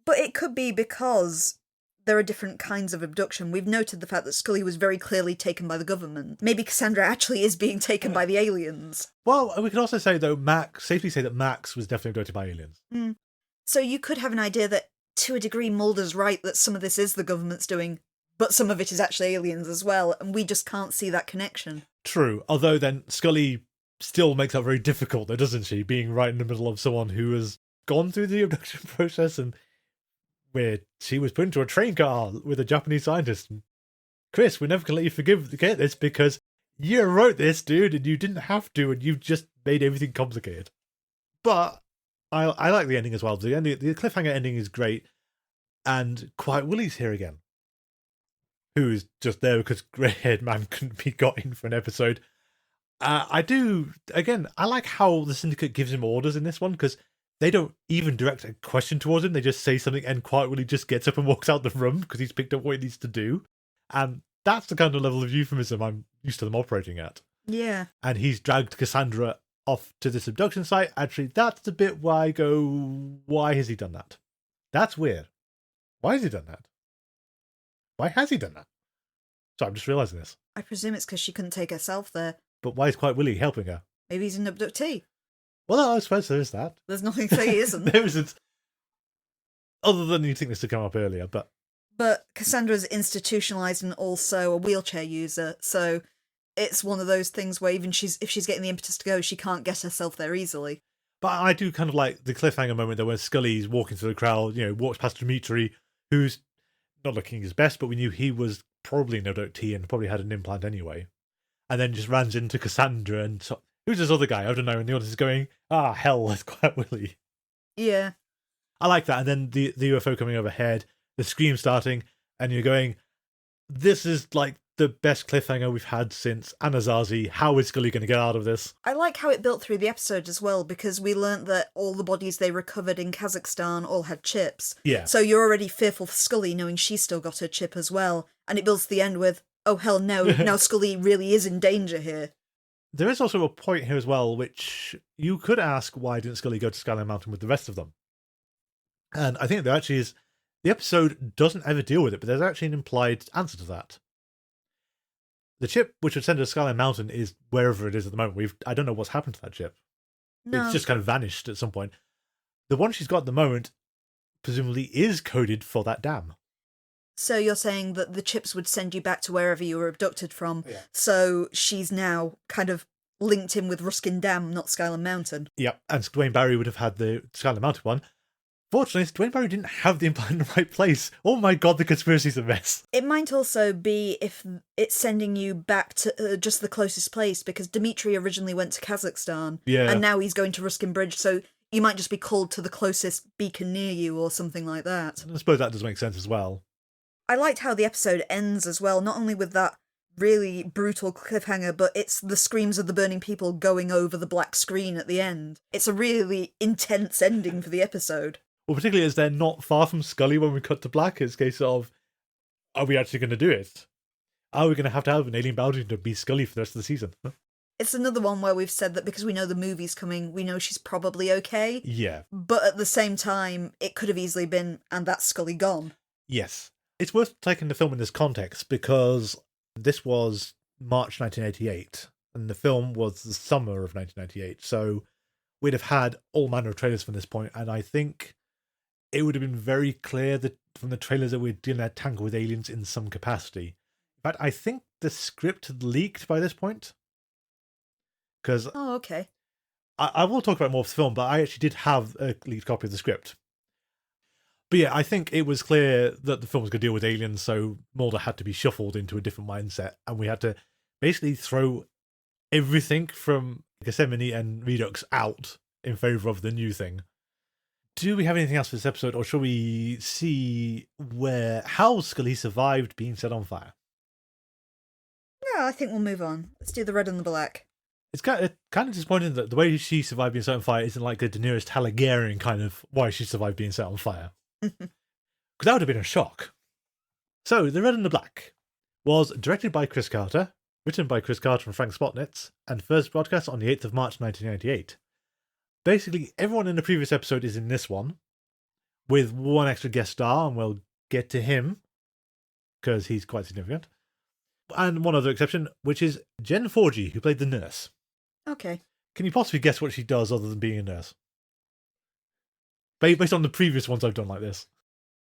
Speaker 2: But it could be because there are different kinds of abduction. We've noted the fact that Scully was very clearly taken by the government. Maybe Cassandra actually is being taken by the aliens.
Speaker 1: Well, we can also say, though, safely say that Max was definitely abducted by aliens.
Speaker 2: Mm. So you could have an idea that, to a degree, Mulder's right that some of this is the government's doing, but some of it is actually aliens as well, and we just can't see that connection.
Speaker 1: True, although then Scully still makes that very difficult, though, doesn't she? Being right in the middle of someone who has gone through the abduction process and where she was put into a train car with a Japanese scientist. Chris, we're never going to let you forget this because you wrote this, dude, and you didn't have to, and you've just made everything complicated. But I like the ending as well. The cliffhanger ending is great, and Quiet Willie's here again, who is just there because grey-haired man couldn't be got in for an episode. I like how the Syndicate gives him orders in this one, because they don't even direct a question towards him. They just say something and Quiet Willie just gets up and walks out the room because he's picked up what he needs to do. And that's the kind of level of euphemism I'm used to them operating at.
Speaker 2: Yeah.
Speaker 1: And he's dragged Cassandra off to this abduction site. Actually, that's the bit where I go, why has he done that? That's weird. Why has he done that? Why has he done that? So I'm just realising this.
Speaker 2: I presume it's because she couldn't take herself there.
Speaker 1: But why is Quiet Willie helping her?
Speaker 2: Maybe he's an abductee.
Speaker 1: Well, I suppose there is that.
Speaker 2: There's nothing to say he isn't.
Speaker 1: There isn't. Other than you think this to come up earlier, but...
Speaker 2: But Cassandra's institutionalised and also a wheelchair user, so it's one of those things where even if she's getting the impetus to go, she can't get herself there easily.
Speaker 1: But I do kind of like the cliffhanger moment there when Scully's walking through the crowd, walks past Dimitri, who's not looking his best, but we knew he was probably an abductee and probably had an implant anyway. And then just runs into Cassandra and who's this other guy? I don't know. And the audience is going, hell, that's Quiet Willie.
Speaker 2: Yeah.
Speaker 1: I like that. And then the UFO coming overhead, the scream starting, and you're going, this is like the best cliffhanger we've had since Anasazi. How is Scully going to get out of this?
Speaker 2: I like how it built through the episode as well, because we learnt that all the bodies they recovered in Kazakhstan all had chips.
Speaker 1: Yeah.
Speaker 2: So you're already fearful for Scully, knowing she's still got her chip as well. And it builds to the end with, oh hell no, now Scully really is in danger here.
Speaker 1: There is also a point here as well, which you could ask, why didn't Scully go to Skyline Mountain with the rest of them? And I think there actually is, the episode doesn't ever deal with it, but there's actually an implied answer to that. The chip which would send her to Skyline Mountain is wherever it is at the moment. I don't know what's happened to that chip.
Speaker 2: No.
Speaker 1: It's just kind of vanished at some point. The one she's got at the moment presumably is coded for that dam.
Speaker 2: So you're saying that the chips would send you back to wherever you were abducted from.
Speaker 1: Yeah.
Speaker 2: So she's now kind of linked in with Ruskin Dam, not Skyland Mountain.
Speaker 1: Yep, and Dwayne Barry would have had the Skyline Mountain one. Fortunately, Dwayne Barry didn't have the implant in the right place. Oh my god, the conspiracy's a mess.
Speaker 2: It might also be if it's sending you back to just the closest place, because Dimitri originally went to Kazakhstan, and now he's going to Ruskin Bridge, so you might just be called to the closest beacon near you or something like that.
Speaker 1: I suppose that does make sense as well.
Speaker 2: I liked how the episode ends as well, not only with that really brutal cliffhanger, but it's the screams of the burning people going over the black screen at the end. It's a really intense ending for the episode.
Speaker 1: Well, particularly as they're not far from Scully when we cut to black, it's a case of, are we actually going to do it? Are we going to have an alien bounty to be Scully for the rest of the season?
Speaker 2: It's another one where we've said that because we know the movie's coming, we know she's probably okay.
Speaker 1: Yeah.
Speaker 2: But at the same time, it could have easily been, and that's Scully gone.
Speaker 1: Yes. It's worth taking the film in this context because this was March 1988, and the film was the summer of 1998, so we'd have had all manner of trailers from this point, and I think it would have been very clear that from the trailers that we're dealing a tangle with aliens in some capacity. In fact, I think the script had leaked by this point. Because
Speaker 2: okay.
Speaker 1: I will talk about more of the film, but I actually did have a leaked copy of the script. But yeah, I think it was clear that the film was going to deal with aliens, so Mulder had to be shuffled into a different mindset, and we had to basically throw everything from Gethsemane and Redux out in favour of the new thing. Do we have anything else for this episode, or shall we see how Scully survived being set on fire?
Speaker 2: Yeah, I think we'll move on. Let's do the red and the black.
Speaker 1: It's kind of disappointing that the way she survived being set on fire isn't like a Daenerys Targaryen kind of why she survived being set on fire. Because that would have been a shock. So, The Red and the Black was directed by Chris Carter, written by Chris Carter and Frank Spotnitz, and first broadcast on the 8th of March 1998. Basically, everyone in the previous episode is in this one, with one extra guest star, and we'll get to him, because he's quite significant. And one other exception, which is Jen Forgey, who played the nurse.
Speaker 2: Okay.
Speaker 1: Can you possibly guess what she does other than being a nurse? Based on the previous ones I've done like this.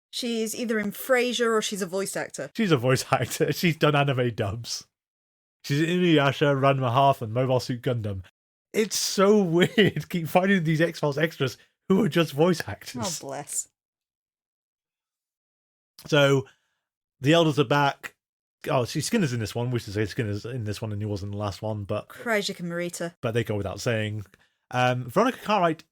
Speaker 2: She's either in Frasier or she's a voice actor.
Speaker 1: She's a voice actor. She's done anime dubs. She's in Inuyasha, Ranma Half, and Mobile Suit Gundam. It's so weird. Keep finding these X-Files extras who are just voice actors.
Speaker 2: Oh, bless.
Speaker 1: So, the elders are back. Oh, see, Skinner's in this one. We used to say Skinner's in this one and he was in the last one, but
Speaker 2: Krycek and Marita.
Speaker 1: But they go without saying. Veronica Cartwright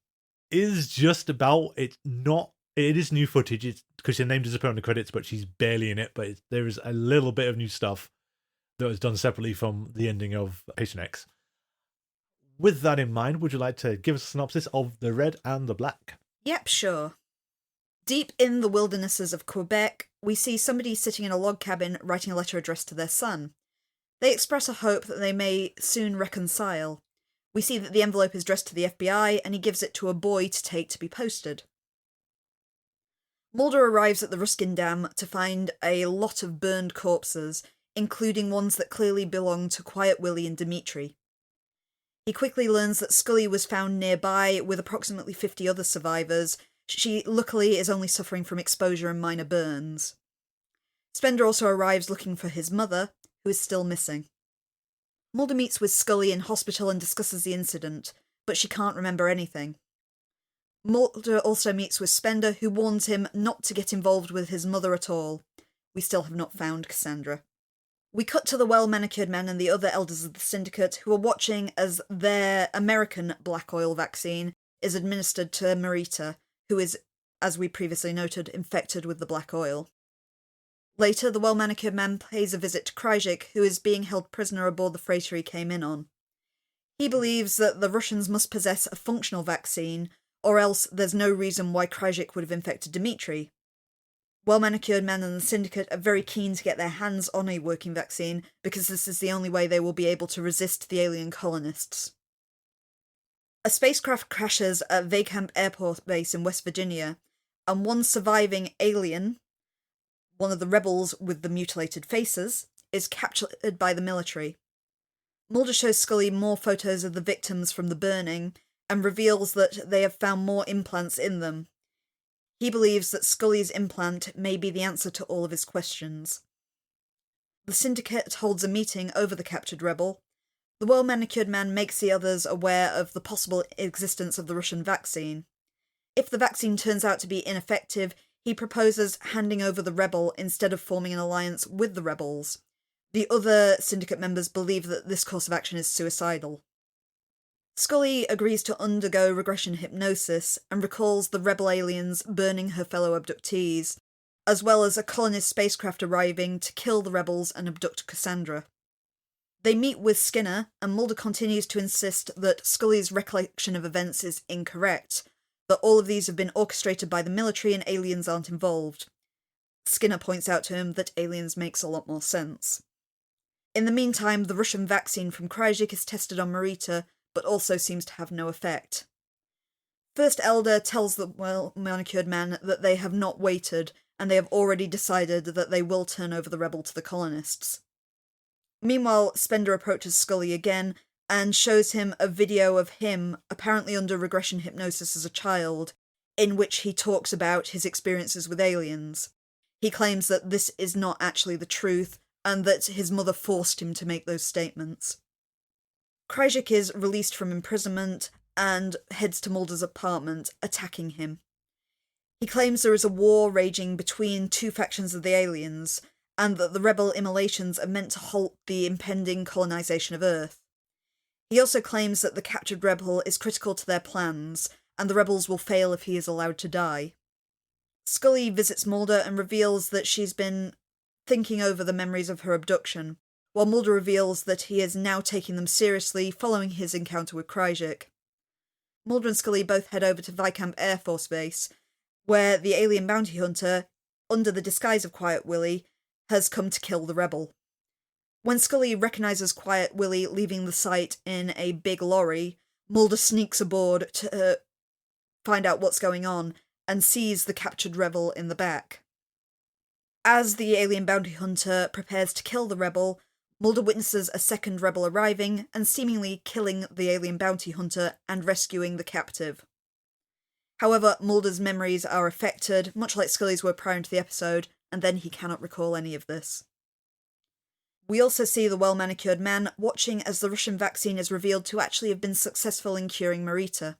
Speaker 1: is just about it. It is new footage because her name does appear on the credits, but she's barely in it. But there is a little bit of new stuff that was done separately from the ending of Patient X. With that in mind, would you like to give us a synopsis of The Red and the Black?
Speaker 2: Yep, sure. Deep in the wildernesses of Quebec, we see somebody sitting in a log cabin writing a letter addressed to their son. They express a hope that they may soon reconcile. We see that the envelope is addressed to the FBI, and he gives it to a boy to take to be posted. Mulder arrives at the Ruskin Dam to find a lot of burned corpses, including ones that clearly belong to Quiet Willie and Dimitri. He quickly learns that Scully was found nearby with approximately 50 other survivors. She luckily is only suffering from exposure and minor burns. Spender also arrives looking for his mother, who is still missing. Mulder meets with Scully in hospital and discusses the incident, but she can't remember anything. Mulder also meets with Spender, who warns him not to get involved with his mother at all. We still have not found Cassandra. We cut to the well-manicured man and the other elders of the syndicate, who are watching as their American black oil vaccine is administered to Marita, who is, as we previously noted, infected with the black oil. Later, the well-manicured man pays a visit to Krycek, who is being held prisoner aboard the freighter he came in on. He believes that the Russians must possess a functional vaccine, or else there's no reason why Krycek would have infected Dimitri. Well-manicured man and the syndicate are very keen to get their hands on a working vaccine, because this is the only way they will be able to resist the alien colonists. A spacecraft crashes at Vehement Airport Base in West Virginia, and one surviving alien, one of the rebels with the mutilated faces, is captured by the military. Mulder shows Scully more photos of the victims from the burning, and reveals that they have found more implants in them. He believes that Scully's implant may be the answer to all of his questions. The syndicate holds a meeting over the captured rebel. The well-manicured man makes the others aware of the possible existence of the Russian vaccine. If the vaccine turns out to be ineffective, he proposes handing over the rebel instead of forming an alliance with the rebels. The other syndicate members believe that this course of action is suicidal. Scully agrees to undergo regression hypnosis and recalls the rebel aliens burning her fellow abductees, as well as a colonist spacecraft arriving to kill the rebels and abduct Cassandra. They meet with Skinner, and Mulder continues to insist that Scully's recollection of events is incorrect, that all of these have been orchestrated by the military and aliens aren't involved. Skinner points out to him that aliens makes a lot more sense. In the meantime, the Russian vaccine from Krycek is tested on Marita, but also seems to have no effect. First Elder tells the well-manicured man that they have not waited, and they have already decided that they will turn over the rebel to the colonists. Meanwhile, Spender approaches Scully again, and shows him a video of him, apparently under regression hypnosis as a child, in which he talks about his experiences with aliens. He claims that this is not actually the truth, and that his mother forced him to make those statements. Krycek is released from imprisonment and heads to Mulder's apartment, attacking him. He claims there is a war raging between two factions of the aliens, and that the rebel immolations are meant to halt the impending colonization of Earth. He also claims that the captured rebel is critical to their plans, and the rebels will fail if he is allowed to die. Scully visits Mulder and reveals that she's been thinking over the memories of her abduction, while Mulder reveals that he is now taking them seriously following his encounter with Krycek. Mulder and Scully both head over to Vehement Air Force Base, where the alien bounty hunter, under the disguise of Quiet Willie, has come to kill the rebel. When Scully recognises Quiet Willie leaving the site in a big lorry, Mulder sneaks aboard to find out what's going on, and sees the captured rebel in the back. As the alien bounty hunter prepares to kill the rebel, Mulder witnesses a second rebel arriving and seemingly killing the alien bounty hunter and rescuing the captive. However, Mulder's memories are affected, much like Scully's were prior to the episode, and then he cannot recall any of this. We also see the well-manicured man watching as the Russian vaccine is revealed to actually have been successful in curing Marita.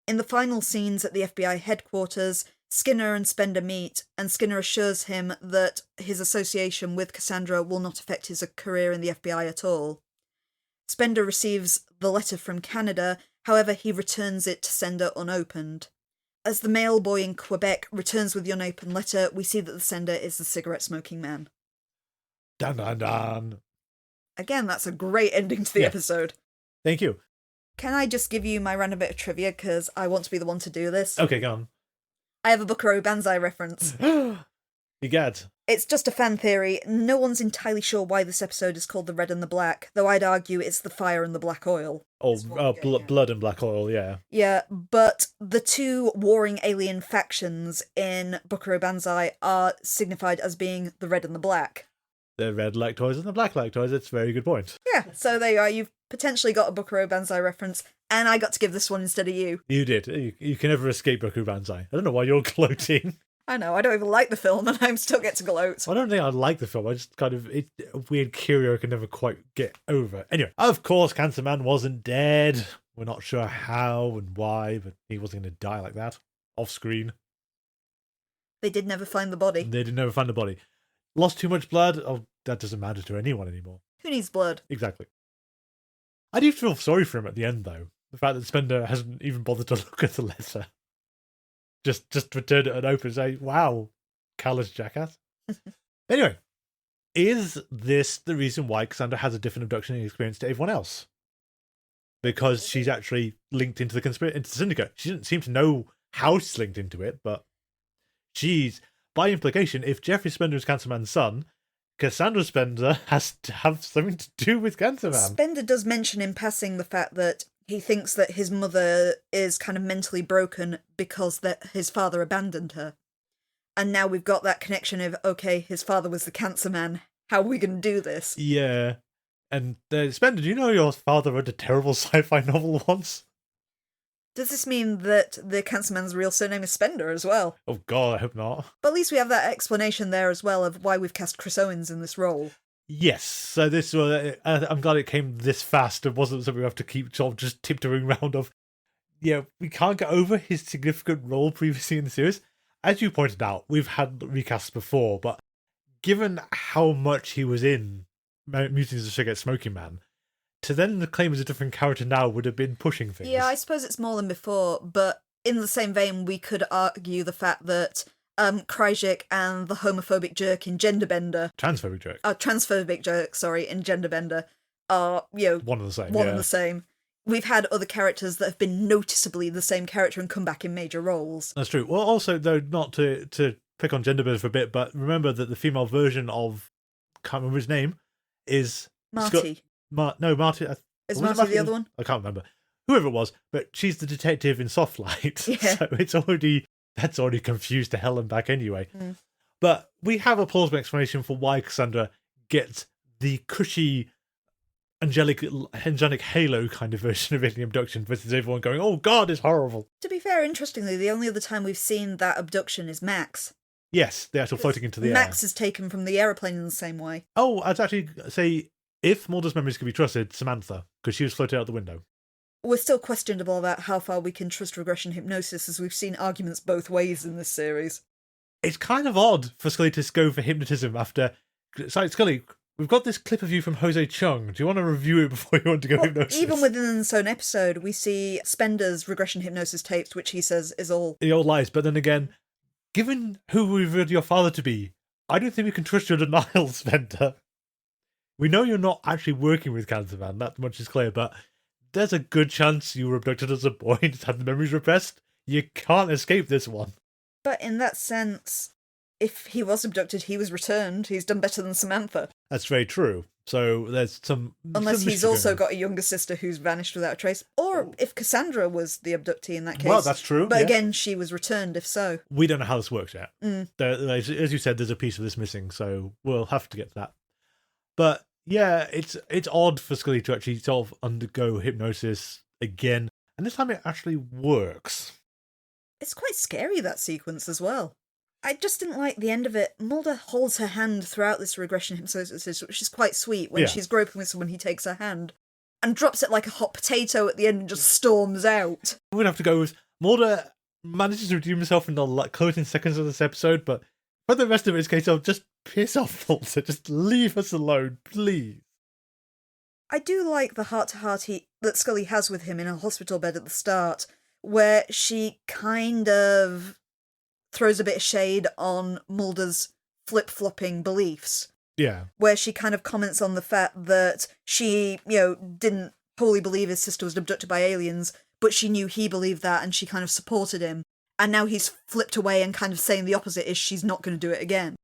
Speaker 2: In the final scenes at the FBI headquarters, Skinner and Spender meet, and Skinner assures him that his association with Cassandra will not affect his career in the FBI at all. Spender receives the letter from Canada, however he returns it to sender unopened. As the mail boy in Quebec returns with the unopened letter, we see that the sender is the cigarette-smoking man.
Speaker 1: Dun dun dun.
Speaker 2: Again, that's a great ending to the episode.
Speaker 1: Thank you.
Speaker 2: Can I just give you my random bit of trivia, because I want to be the one to do this?
Speaker 1: Okay, go on.
Speaker 2: I have a Buckaroo Banzai reference.
Speaker 1: You get.
Speaker 2: It's just a fan theory. No one's entirely sure why this episode is called The Red and the Black, though I'd argue it's the fire and the black oil.
Speaker 1: Blood and black oil, yeah.
Speaker 2: Yeah, but the two warring alien factions in Buckaroo Banzai are signified as being the red and the black.
Speaker 1: the red lactose and the black lactose. It's a very good point.
Speaker 2: Yeah, so there you are. You've potentially got a Buckaroo Banzai reference, and I got to give this one instead of you.
Speaker 1: You did. You can never escape Buckaroo Banzai. I don't know why you're gloating.
Speaker 2: I know, I don't even like the film, and I still get to gloat.
Speaker 1: I don't think I like the film. I just it's a weird curio I can never quite get over. Anyway, of course, Cancer Man wasn't dead. We're not sure how and why, but he wasn't going to die like that off screen.
Speaker 2: They did never find the body.
Speaker 1: They did never find the body. Lost too much blood? Oh, that doesn't matter to anyone anymore.
Speaker 2: Who needs blood?
Speaker 1: Exactly. I do feel sorry for him at the end, though. The fact that Spender hasn't even bothered to look at the letter. Just return it and open and say, wow, callous jackass. Anyway, is this the reason why Cassandra has a different abduction experience to everyone else? Because she's actually linked into the syndicate. She didn't seem to know how she's linked into it, but she's, by implication, if Jeffrey Spender is Cancer Man's son, Cassandra Spender has to have something to do with Cancer Man.
Speaker 2: Spender does mention in passing the fact that he thinks that his mother is kind of mentally broken because that his father abandoned her. And now we've got that connection of, okay, his father was the Cancer Man. How are we going to do this?
Speaker 1: Yeah. And Spender, do you know your father wrote a terrible sci-fi novel once?
Speaker 2: Does this mean that the Cancer Man's real surname is Spender as well?
Speaker 1: Oh god, I hope not.
Speaker 2: But at least we have that explanation there as well of why we've cast Chris Owens in this role.
Speaker 1: Yes, so this I'm glad it came this fast. It wasn't something we have to keep sort of just tiptoeing around of. Yeah, we can't get over his significant role previously in the series. As you pointed out, we've had recasts before, but given how much he was in Mutants of Sugar Smoking Man, to then claim as a different character now would have been pushing things.
Speaker 2: Yeah, I suppose it's more than before, but in the same vein, we could argue the fact that Krycek and the homophobic jerk in Genderbender...
Speaker 1: Transphobic jerk.
Speaker 2: Transphobic jerk, sorry, in Genderbender are,
Speaker 1: one and the same.
Speaker 2: One and the same. We've had other characters that have been noticeably the same character and come back in major roles.
Speaker 1: That's true. Well, also, though, not to pick on Genderbender for a bit, but remember that the female version of... can't remember his name, is...
Speaker 2: Marty.
Speaker 1: Marty...
Speaker 2: Is Marty the other one?
Speaker 1: I can't remember. Whoever it was, but she's the detective in Softlight.
Speaker 2: Yeah.
Speaker 1: So that's already confused to hell and back anyway.
Speaker 2: Mm.
Speaker 1: But we have a plausible explanation for why Cassandra gets the cushy, angelic halo kind of version of alien abduction versus everyone going, oh god, it's horrible.
Speaker 2: To be fair, interestingly, the only other time we've seen that abduction is Max.
Speaker 1: Yes, the actual floating into the air.
Speaker 2: Max is taken from the aeroplane in the same way.
Speaker 1: Oh, I'd actually say, if Mulder's memories could be trusted, Samantha, because she was floated out the window.
Speaker 2: We're still questionable about how far we can trust regression hypnosis, as we've seen arguments both ways in this series.
Speaker 1: It's kind of odd for Scully to go for hypnotism after... Sorry, Scully, we've got this clip of you from Jose Chung. Do you want to review it before you want to go hypnosis?
Speaker 2: Even within its own episode, we see Spender's regression hypnosis tapes, which he says is all...
Speaker 1: The old lies, but then again, given who we revealed your father to be, I don't think we can trust your denial, Spender. We know you're not actually working with Cancer Man, that much is clear, but... there's a good chance you were abducted as a boy and had the memories repressed. You can't escape this one.
Speaker 2: But in that sense, if he was abducted, he was returned. He's done better than Samantha.
Speaker 1: That's very true. So there's some...
Speaker 2: Unless he's also got a younger sister who's vanished without a trace. Or if Cassandra was the abductee in that case.
Speaker 1: Well, that's true.
Speaker 2: But again, she was returned, if so.
Speaker 1: We don't know how this works yet.
Speaker 2: Mm.
Speaker 1: As you said, there's a piece of this missing, so we'll have to get to that. But... yeah, it's odd for Scully to actually sort of undergo hypnosis again, and this time it actually works.
Speaker 2: It's quite scary, that sequence as well. I just didn't like the end of it. Mulder holds her hand throughout this regression hypnosis, which is quite sweet. When she's groping with someone, he takes her hand and drops it like a hot potato at the end and just storms out.
Speaker 1: We're going to have to go with Mulder manages to redeem himself in the closing seconds of this episode, but for the rest of it, it's a case of just piss off, Mulder. Just leave us alone, please.
Speaker 2: I do like the heart-to-heart that Scully has with him in a hospital bed at the start, where she kind of throws a bit of shade on Mulder's flip-flopping beliefs.
Speaker 1: Yeah.
Speaker 2: Where she kind of comments on the fact that she, didn't wholly believe his sister was abducted by aliens, but she knew he believed that and she kind of supported him. And now he's flipped away and kind of saying the opposite is she's not going to do it again.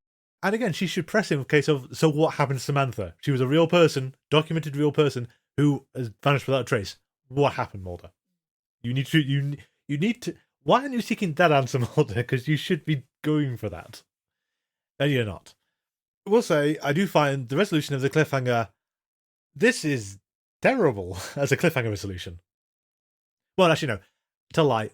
Speaker 1: And again, she should press him in case of, so what happened to Samantha? She was a real person, documented real person, who has vanished without a trace. What happened, Mulder? You need to, why aren't you seeking that answer, Mulder? Because you should be going for that. And you're not. I will say, I do find the resolution of the cliffhanger, this is terrible as a cliffhanger resolution. Well, actually, no. To lie,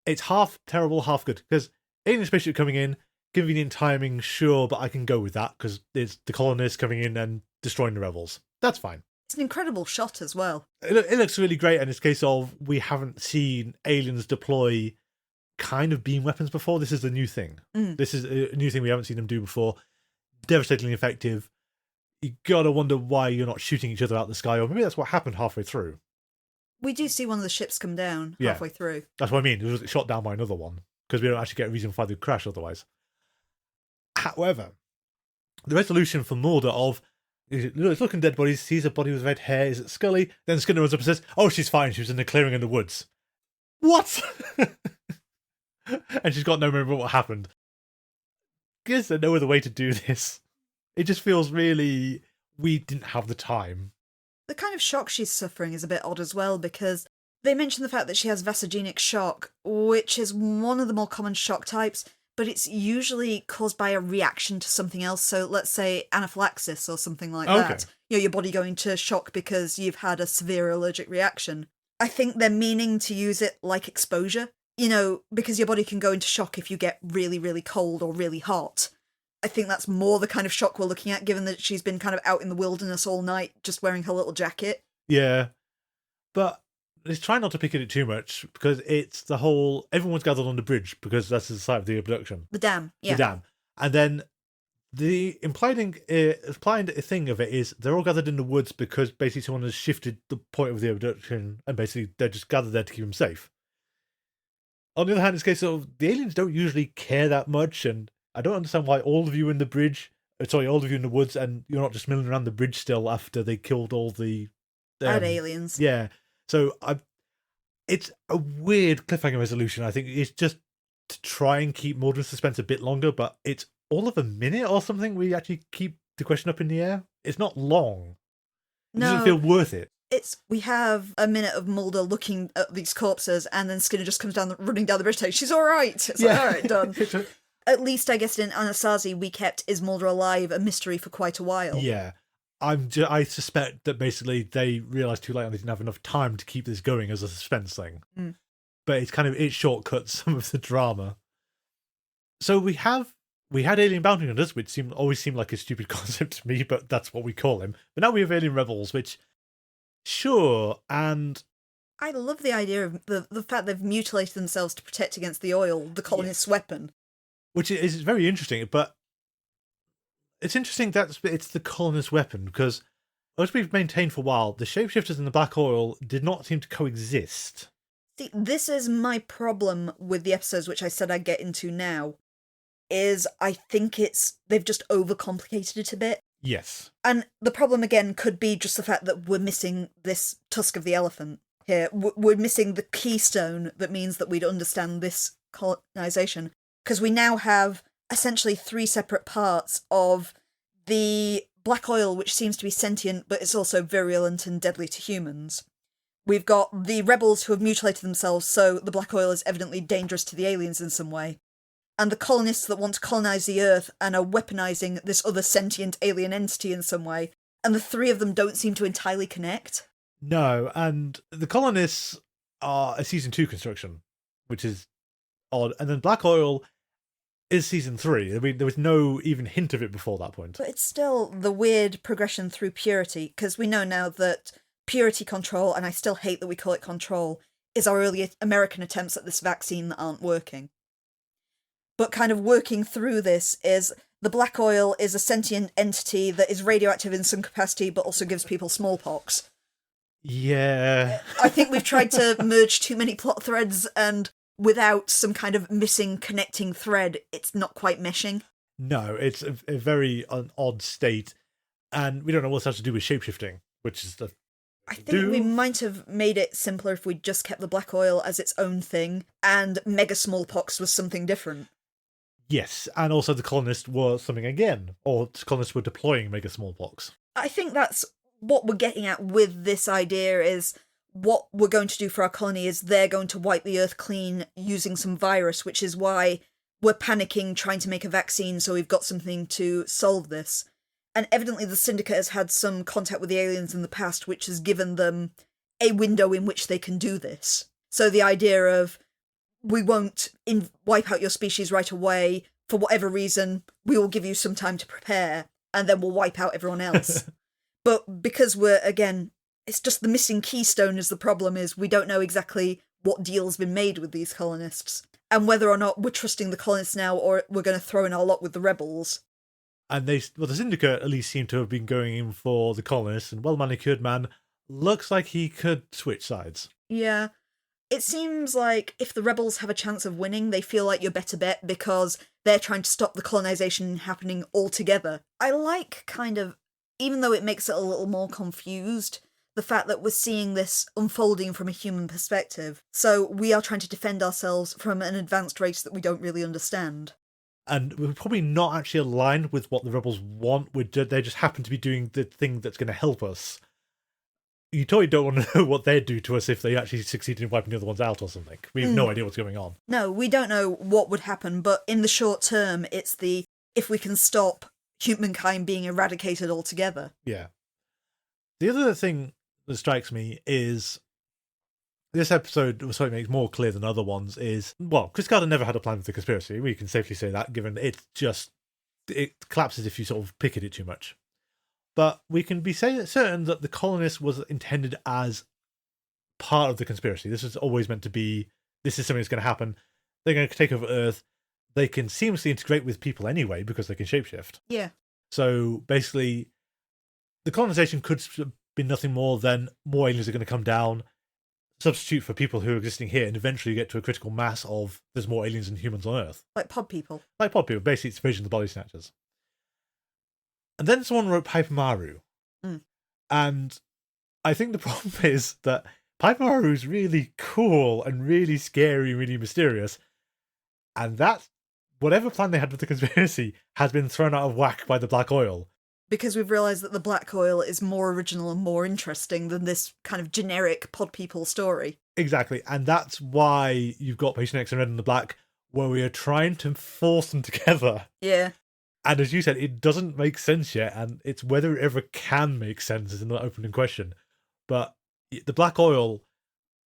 Speaker 1: it's half terrible, half good. Because alien spaceship coming in, convenient timing, sure, but I can go with that because it's the colonists coming in and destroying the rebels. That's fine.
Speaker 2: It's an incredible shot as well.
Speaker 1: It looks really great, and it's a case of we haven't seen aliens deploy kind of beam weapons before. This is a new thing. This is a new thing we haven't seen them do before. Devastatingly effective. You gotta wonder why you're not shooting each other out the sky, or maybe that's what happened halfway through.
Speaker 2: We do see one of the ships come down halfway through.
Speaker 1: That's what I mean. It was shot down by another one, because we don't actually get a reason why they'd crash otherwise. However, the resolution for Mulder of it's looking dead bodies, sees a body with red hair, is it Scully? Then Skinner runs up and says, oh, she's fine, she was in the clearing in the woods. What? And she's got no memory of what happened. Is there no other way to do this? It just feels really, we didn't have the time.
Speaker 2: The kind of shock she's suffering is a bit odd as well, because they mention the fact that she has vasogenic shock, which is one of the more common shock types, but it's usually caused by a reaction to something else. So let's say anaphylaxis or something like that. You know, your body going to shock because you've had a severe allergic reaction. I think they're meaning to use it like exposure, you know, because your body can go into shock if you get really, really cold or really hot. I think that's more the kind of shock we're looking at, given that she's been kind of out in the wilderness all night, just wearing her little jacket.
Speaker 1: Yeah. But let's try not to pick at it too much, because it's the whole, everyone's gathered on the bridge, because that's the site of the abduction.
Speaker 2: The dam, yeah.
Speaker 1: The dam. And then the implying thing of it is they're all gathered in the woods because basically someone has shifted the point of the abduction, and basically they're just gathered there to keep them safe. On the other hand, it's a case of the aliens don't usually care that much, and I don't understand why all of you in the bridge, all of you in the woods, and you're not just milling around the bridge still after they killed all the
Speaker 2: bad aliens.
Speaker 1: Yeah. So it's a weird cliffhanger resolution. I think it's just to try and keep Mulder in suspense a bit longer, but it's all of a minute or something. We actually keep the question up in the air. It's not long. It doesn't feel worth it.
Speaker 2: We have a minute of Mulder looking at these corpses, and then Skinner just comes down, running down the bridge saying, she's all right. It's like, all right, done. At least, I guess, in Anasazi, we kept Is Mulder Alive a mystery for quite a while.
Speaker 1: Yeah. I suspect that basically they realised too late and they didn't have enough time to keep this going as a suspense thing. But it shortcuts some of the drama. So we had alien bounty hunters, which always seemed like a stupid concept to me, but that's what we call him. But now we have alien rebels, which, sure, and
Speaker 2: I love the idea of the fact they've mutilated themselves to protect against the oil, the colonists' weapon.
Speaker 1: Which is very interesting, but it's interesting that it's the colonists' weapon, because as we've maintained for a while, the shapeshifters and the black oil did not seem to coexist.
Speaker 2: See, this is my problem with the episodes, which I said I'd get into now, is I think they've just overcomplicated it a bit.
Speaker 1: Yes. And
Speaker 2: the problem, again, could be just the fact that we're missing this tusk of the elephant here. We're missing the keystone that means that we'd understand this colonization. Because we now have essentially 3 separate parts of the black oil, which seems to be sentient, but it's also virulent and deadly to humans. We've got the rebels who have mutilated themselves, so the black oil is evidently dangerous to the aliens in some way. And the colonists that want to colonize the Earth and are weaponizing this other sentient alien entity in some way. And the 3 of them don't seem to entirely connect.
Speaker 1: No, and the colonists are a season 2 construction, which is odd. And then black oil is season 3. I mean, there was no even hint of it before that point.
Speaker 2: But it's still the weird progression through purity, because we know now that purity control, and I still hate that we call it control, is our early American attempts at this vaccine that aren't working. But kind of working through this is the black oil is a sentient entity that is radioactive in some capacity, but also gives people smallpox.
Speaker 1: Yeah.
Speaker 2: I think we've tried to merge too many plot threads, and without some kind of missing connecting thread, it's not quite meshing.
Speaker 1: No, it's a very odd state, and we don't know what it has to do with shapeshifting, which is the...
Speaker 2: I think we might have made it simpler if we'd just kept the black oil as its own thing, and mega smallpox was something different.
Speaker 1: Yes, and also the colonists were something again, or the colonists were deploying mega smallpox.
Speaker 2: I think that's what we're getting at with this idea, is what we're going to do for our colony is they're going to wipe the Earth clean using some virus, which is why we're panicking, trying to make a vaccine so we've got something to solve this. And evidently the Syndicate has had some contact with the aliens in the past, which has given them a window in which they can do this. So the idea of, we won't wipe out your species right away, for whatever reason, we will give you some time to prepare, and then we'll wipe out everyone else. But because again, it's just the missing keystone is the problem, is we don't know exactly what deal's been made with these colonists, and whether or not we're trusting the colonists now, or we're going to throw in our lot with the rebels.
Speaker 1: And the Syndicate at least seem to have been going in for the colonists, and well-manicured man looks like he could switch sides.
Speaker 2: Yeah. It seems like if the rebels have a chance of winning, they feel like your better bet because they're trying to stop the colonization happening altogether. I like even though it makes it a little more confused, the fact that we're seeing this unfolding from a human perspective. So we are trying to defend ourselves from an advanced race that we don't really understand.
Speaker 1: And we're probably not actually aligned with what the rebels want. They just happen to be doing the thing that's going to help us. You totally don't want to know what they'd do to us if they actually succeeded in wiping the other ones out or something. We have no idea what's going on.
Speaker 2: No, we don't know what would happen, but in the short term, it's if we can stop humankind being eradicated altogether.
Speaker 1: Yeah. The other thing that strikes me is this episode, something makes more clear than other ones, is, well, Chris Carter never had a plan for the conspiracy. We can safely say that, given it collapses if you sort of pick at it too much. But we can be certain that the colonist was intended as part of the conspiracy. This was always meant to be, this is something that's going to happen. They're going to take over Earth. They can seamlessly integrate with people anyway because they can shapeshift.
Speaker 2: Yeah.
Speaker 1: So basically, the colonization could be nothing more than more aliens are going to come down, substitute for people who are existing here, and eventually get to a critical mass of there's more aliens than humans on Earth.
Speaker 2: Like pod people.
Speaker 1: Basically it's Invasion of the Body Snatchers. And then someone wrote Piper Maru. And I think the problem is that Piper Maru is really cool and really scary, really mysterious. And that, whatever plan they had with the conspiracy, has been thrown out of whack by the black oil.
Speaker 2: Because we've realised that the black oil is more original and more interesting than this kind of generic pod people story.
Speaker 1: Exactly. And that's why you've got Patient X and Red and the Black, where we are trying to force them together.
Speaker 2: Yeah.
Speaker 1: And as you said, it doesn't make sense yet, and it's whether it ever can make sense is another opening question. But the black oil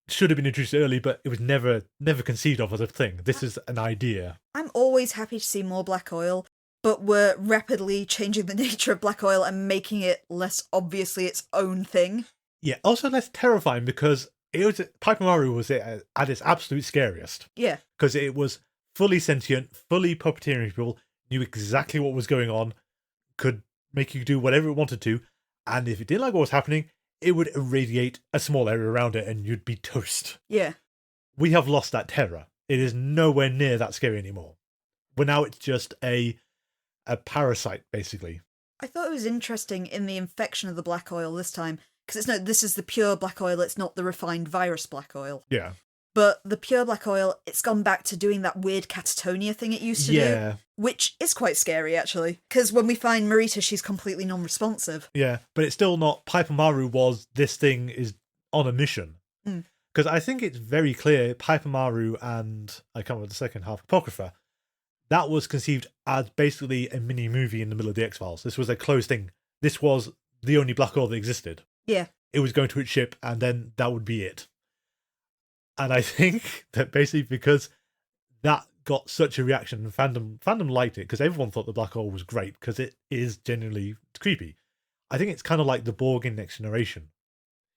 Speaker 1: should have been introduced early, but it was never conceived of as a thing. This is an idea.
Speaker 2: I'm always happy to see more black oil, but we're rapidly changing the nature of black oil and making it less obviously its own thing.
Speaker 1: Yeah, also less terrifying because Piper Maru was at its absolute scariest.
Speaker 2: Yeah.
Speaker 1: Because it was fully sentient, fully puppeteering people, knew exactly what was going on, could make you do whatever it wanted to, and if it didn't like what was happening, it would irradiate a small area around it and you'd be toast.
Speaker 2: Yeah.
Speaker 1: We have lost that terror. It is nowhere near that scary anymore. But now it's just a parasite, basically.
Speaker 2: I thought it was interesting in the infection of the black oil this time, because this is the pure black oil, it's not the refined virus black oil.
Speaker 1: Yeah.
Speaker 2: But the pure black oil, it's gone back to doing that weird catatonia thing it used to do. Which is quite scary, actually. Because when we find Marita, she's completely non-responsive.
Speaker 1: Yeah, but it's still not... Piper Maru was, this thing is on a mission. Because I think it's very clear, Piper Maru and, I can't remember the second half, Apocrypha, that was conceived as basically a mini-movie in the middle of the X-Files. This was a closed thing. This was the only black oil that existed.
Speaker 2: Yeah.
Speaker 1: It was going to its ship, and then that would be it. And I think that basically because that got such a reaction, and fandom liked it, because everyone thought the black hole was great, because it is genuinely creepy. I think it's kind of like the Borg in Next Generation.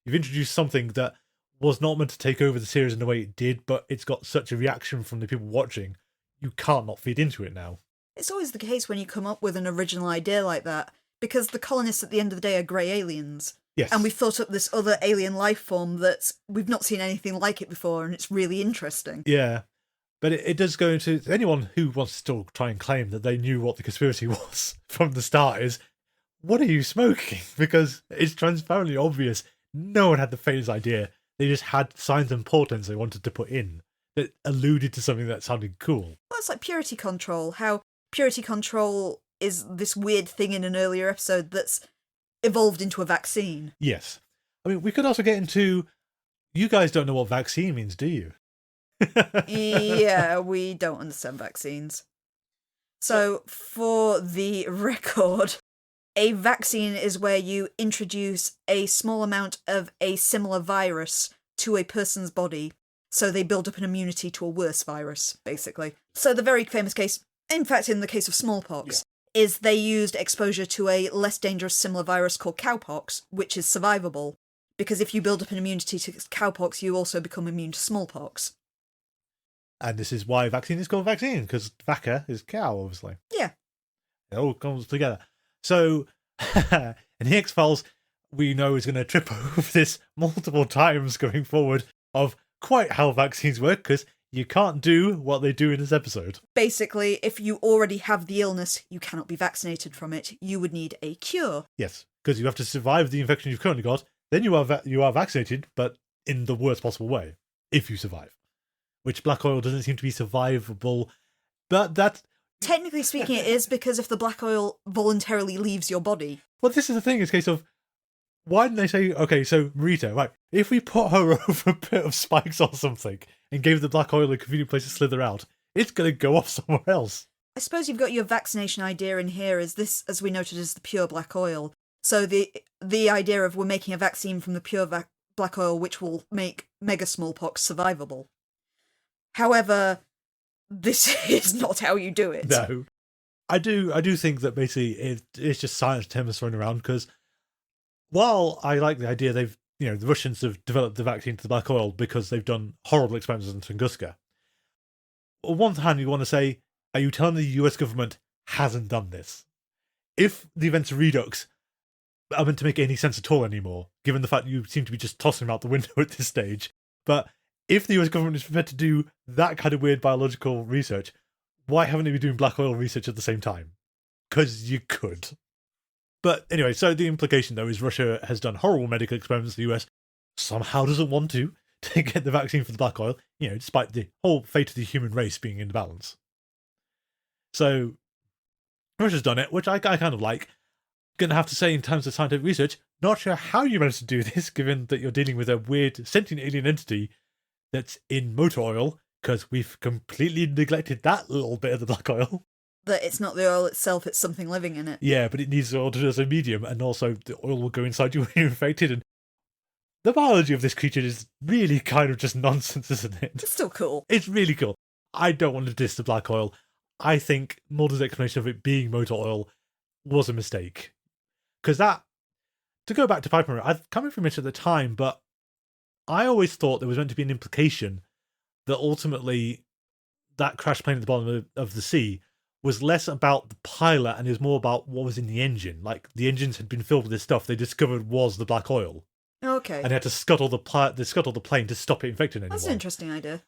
Speaker 1: You've introduced something that was not meant to take over the series in the way it did, but it's got such a reaction from the people watching, you can't not feed into it now.
Speaker 2: It's always the case when you come up with an original idea like that, because the colonists at the end of the day are grey aliens.
Speaker 1: Yes.
Speaker 2: And we've thought up this other alien life form that's we've not seen anything like it before, and it's really interesting.
Speaker 1: Yeah. But it does go into anyone who wants to still try and claim that they knew what the conspiracy was from the start is, what are you smoking? Because it's transparently obvious no one had the faintest idea. They just had signs and portents they wanted to put in that alluded to something that sounded cool.
Speaker 2: Well, it's like purity control. How purity control is this weird thing in an earlier episode that's evolved into a vaccine.
Speaker 1: Yes. I mean, we could also get into, you guys don't know what vaccine means, do you?
Speaker 2: Yeah, we don't understand vaccines. So, for the record, A vaccine is where you introduce a small amount of a similar virus to a person's body, so they build up an immunity to a worse virus, basically. So the very famous case, in fact in the case of smallpox, is they used exposure to a less dangerous similar virus called cowpox, which is survivable, because if you build up an immunity to cowpox, you also become immune to smallpox.
Speaker 1: And this is why vaccine is called vaccine, because vaca is cow, obviously.
Speaker 2: Yeah.
Speaker 1: It all comes together. So, in the X-Files, we know is going to trip over this multiple times going forward of quite how vaccines work, because you can't do what they do in this episode.
Speaker 2: Basically, if you already have the illness, you cannot be vaccinated from it. You would need a cure.
Speaker 1: Yes, because you have to survive the infection you've currently got, then you are vaccinated, but in the worst possible way, if you survive. Which black oil doesn't seem to be survivable, but that...
Speaker 2: Technically speaking, it is, because if the black oil voluntarily leaves your body.
Speaker 1: Well, this is the thing, it's a case of, why didn't they say, okay, so Marita, right, if we put her over a bit of spikes or something and gave the black oil a convenient place to slither out, it's going to go off somewhere else.
Speaker 2: I suppose you've got your vaccination idea in here, is this, as we noted, is the pure black oil. So the idea of we're making a vaccine from the pure black oil, which will make mega smallpox survivable. However, this is not how you do it.
Speaker 1: No. I do think that basically it's just science terms thrown around, because while I like the idea the Russians have developed the vaccine to the black oil because they've done horrible experiments on Tunguska. On one hand, you want to say, are you telling me the US government hasn't done this? If the events of Redux are meant to make any sense at all anymore, given the fact you seem to be just tossing them out the window at this stage, but if the US government is prepared to do that kind of weird biological research, why haven't they been doing black oil research at the same time? Because you could. But anyway, so the implication, though, is Russia has done horrible medical experiments. The US somehow doesn't want to get the vaccine for the black oil, despite the whole fate of the human race being in balance. So Russia's done it, which I kind of like. Going to have to say, in terms of scientific research, not sure how you managed to do this, given that you're dealing with a weird sentient alien entity that's in motor oil, because we've completely neglected that little bit of the black oil.
Speaker 2: That it's not the oil itself, it's something living in it.
Speaker 1: Yeah, but it needs oil as a medium, and also the oil will go inside you when you're infected, and the biology of this creature is really kind of just nonsense, isn't it?
Speaker 2: It's still cool.
Speaker 1: It's really cool. I don't want to diss the black oil. I think Mulder's explanation of it being motor oil was a mistake. Because that, to go back to Piper, I can't remember it at the time, but I always thought there was meant to be an implication that ultimately that crash plane at the bottom of the sea was less about the pilot and it was more about what was in the engine. Like, the engines had been filled with this stuff they discovered was the black oil.
Speaker 2: Okay.
Speaker 1: And they had to scuttle the plane to stop it infecting anyone.
Speaker 2: That's an interesting idea.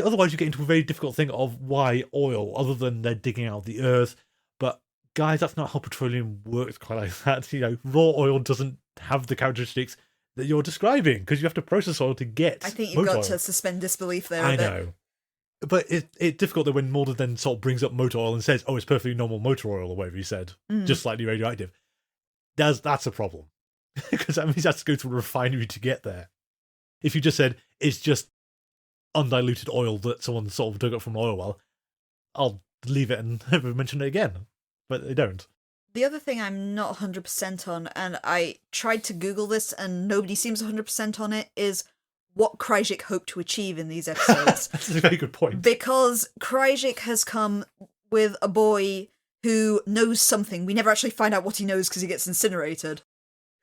Speaker 1: Otherwise, you get into a very difficult thing of why oil, other than they're digging out the earth. But, guys, that's not how petroleum works quite like that. Raw oil doesn't have the characteristics that you're describing, because you have to process oil to get
Speaker 2: I think you've got
Speaker 1: oil.
Speaker 2: to suspend disbelief there
Speaker 1: I
Speaker 2: a bit.
Speaker 1: know. But it's difficult that when Mulder then sort of brings up motor oil and says, oh, it's perfectly normal motor oil, or whatever he said, just slightly radioactive. That's a problem. Because that means it has to go through a refinery to get there. If you just said, it's just undiluted oil that someone sort of dug up from an oil well, I'll leave it and never mention it again. But they don't.
Speaker 2: The other thing I'm not 100% on, and I tried to Google this and nobody seems 100% on it, is what Krycek hoped to achieve in these episodes.
Speaker 1: That's a very good point.
Speaker 2: Because Krycek has come with a boy who knows something. We never actually find out what he knows because he gets incinerated.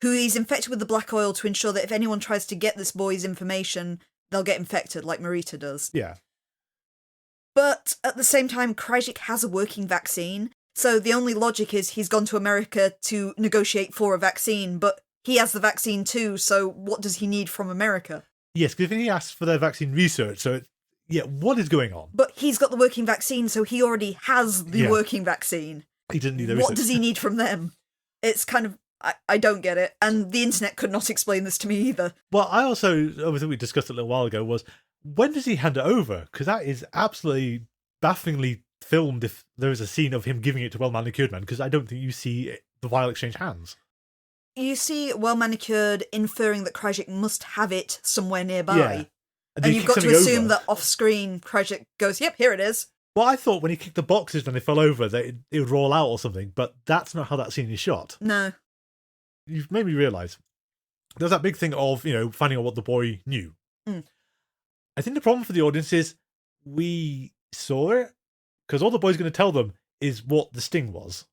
Speaker 2: Who he's infected with the black oil to ensure that if anyone tries to get this boy's information, they'll get infected, like Marita does.
Speaker 1: Yeah.
Speaker 2: But at the same time, Krycek has a working vaccine, so the only logic is he's gone to America to negotiate for a vaccine, but he has the vaccine too, so what does he need from America?
Speaker 1: Yes, because he asked for their vaccine research, so what is going on?
Speaker 2: But he's got the working vaccine, so he already has the working vaccine.
Speaker 1: He didn't need their
Speaker 2: What
Speaker 1: research.
Speaker 2: does he need from them? It's kind of... I don't get it. And the internet could not explain this to me either.
Speaker 1: Well, I think we discussed it a little while ago, was when does he hand it over? Because that is absolutely bafflingly filmed if there is a scene of him giving it to Well Manicured Man, because I don't think you see the vial exchange hands.
Speaker 2: You see Well Manicured inferring that Krycek must have it somewhere nearby.
Speaker 1: Yeah.
Speaker 2: And you've got to assume that off-screen Krycek goes, yep, here it is.
Speaker 1: Well, I thought when he kicked the boxes when they fell over that it would roll out or something, but that's not how that scene is shot.
Speaker 2: No.
Speaker 1: You've made me realise. There's that big thing of, finding out what the boy knew.
Speaker 2: Mm.
Speaker 1: I think the problem for the audience is we saw it, because all the boy's going to tell them is what the sting was.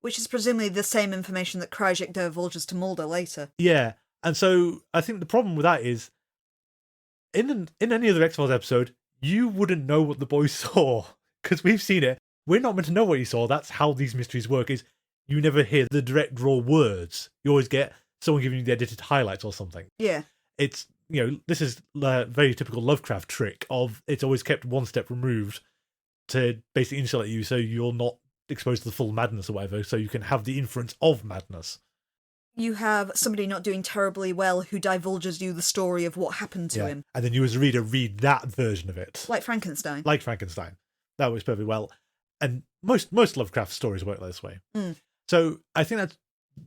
Speaker 2: Which is presumably the same information that Krycek divulges to Mulder later.
Speaker 1: Yeah, and so I think the problem with that is, in any other X-Files episode, you wouldn't know what the boy saw, because we've seen it. We're not meant to know what he saw. That's how these mysteries work, is you never hear the direct raw words. You always get someone giving you the edited highlights or something.
Speaker 2: Yeah.
Speaker 1: It's, this is a very typical Lovecraft trick of it's always kept one step removed to basically insulate you so you're not exposed to the full madness or whatever, so you can have the inference of madness.
Speaker 2: You have somebody not doing terribly well who divulges you the story of what happened to him.
Speaker 1: And then you as a reader read that version of it.
Speaker 2: Like Frankenstein.
Speaker 1: That works perfectly well. And most Lovecraft stories work this way.
Speaker 2: Mm.
Speaker 1: So I think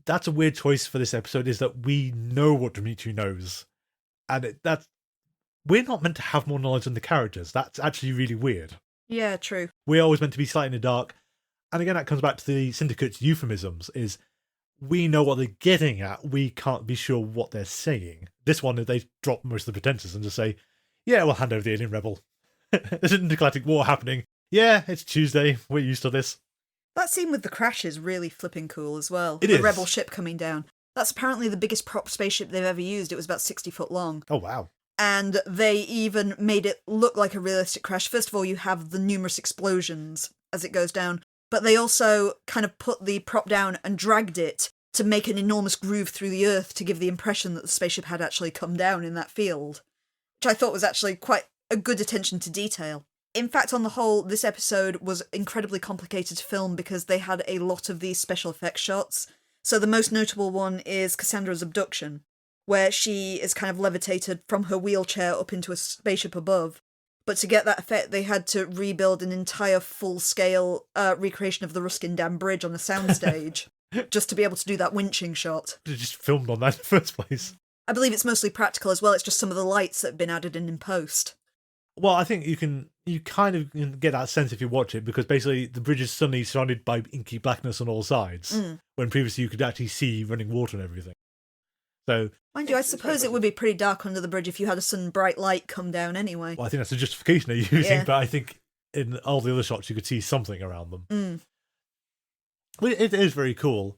Speaker 1: that's a weird choice for this episode, is that we know what Dimitri knows. And we're not meant to have more knowledge than the characters. That's actually really weird.
Speaker 2: Yeah, true.
Speaker 1: We're always meant to be slightly in the dark. And again, that comes back to the syndicate's euphemisms, is we know what they're getting at. We can't be sure what they're saying. This one, they drop most of the pretenses and just say, yeah, we'll hand over the alien rebel. There's an intergalactic war happening. Yeah, it's Tuesday. We're used to this.
Speaker 2: That scene with the crash is really flipping cool as well.
Speaker 1: It is.
Speaker 2: The rebel ship coming down. That's apparently the biggest prop spaceship they've ever used. It was about 60 foot long.
Speaker 1: Oh, wow.
Speaker 2: And they even made it look like a realistic crash. First of all, you have the numerous explosions as it goes down, but they also kind of put the prop down and dragged it to make an enormous groove through the earth to give the impression that the spaceship had actually come down in that field, which I thought was actually quite a good attention to detail. In fact, on the whole, this episode was incredibly complicated to film because they had a lot of these special effects shots. So the most notable one is Cassandra's abduction, where she is kind of levitated from her wheelchair up into a spaceship above. But to get that effect, they had to rebuild an entire full-scale recreation of the Ruskin Dam Bridge on a soundstage, just to be able to do that winching shot.
Speaker 1: They just filmed on that in the first place.
Speaker 2: I believe it's mostly practical as well. It's just some of the lights that have been added in post.
Speaker 1: Well, I think you kind of can get that sense if you watch it, because basically the bridge is suddenly surrounded by inky blackness on all sides, when previously you could actually see running water and everything. So,
Speaker 2: mind you, I suppose it would be pretty dark under the bridge if you had a sudden bright light come down anyway.
Speaker 1: Well, I think that's the justification they're using, but I think in all the other shots you could see something around them. Well, it is very cool.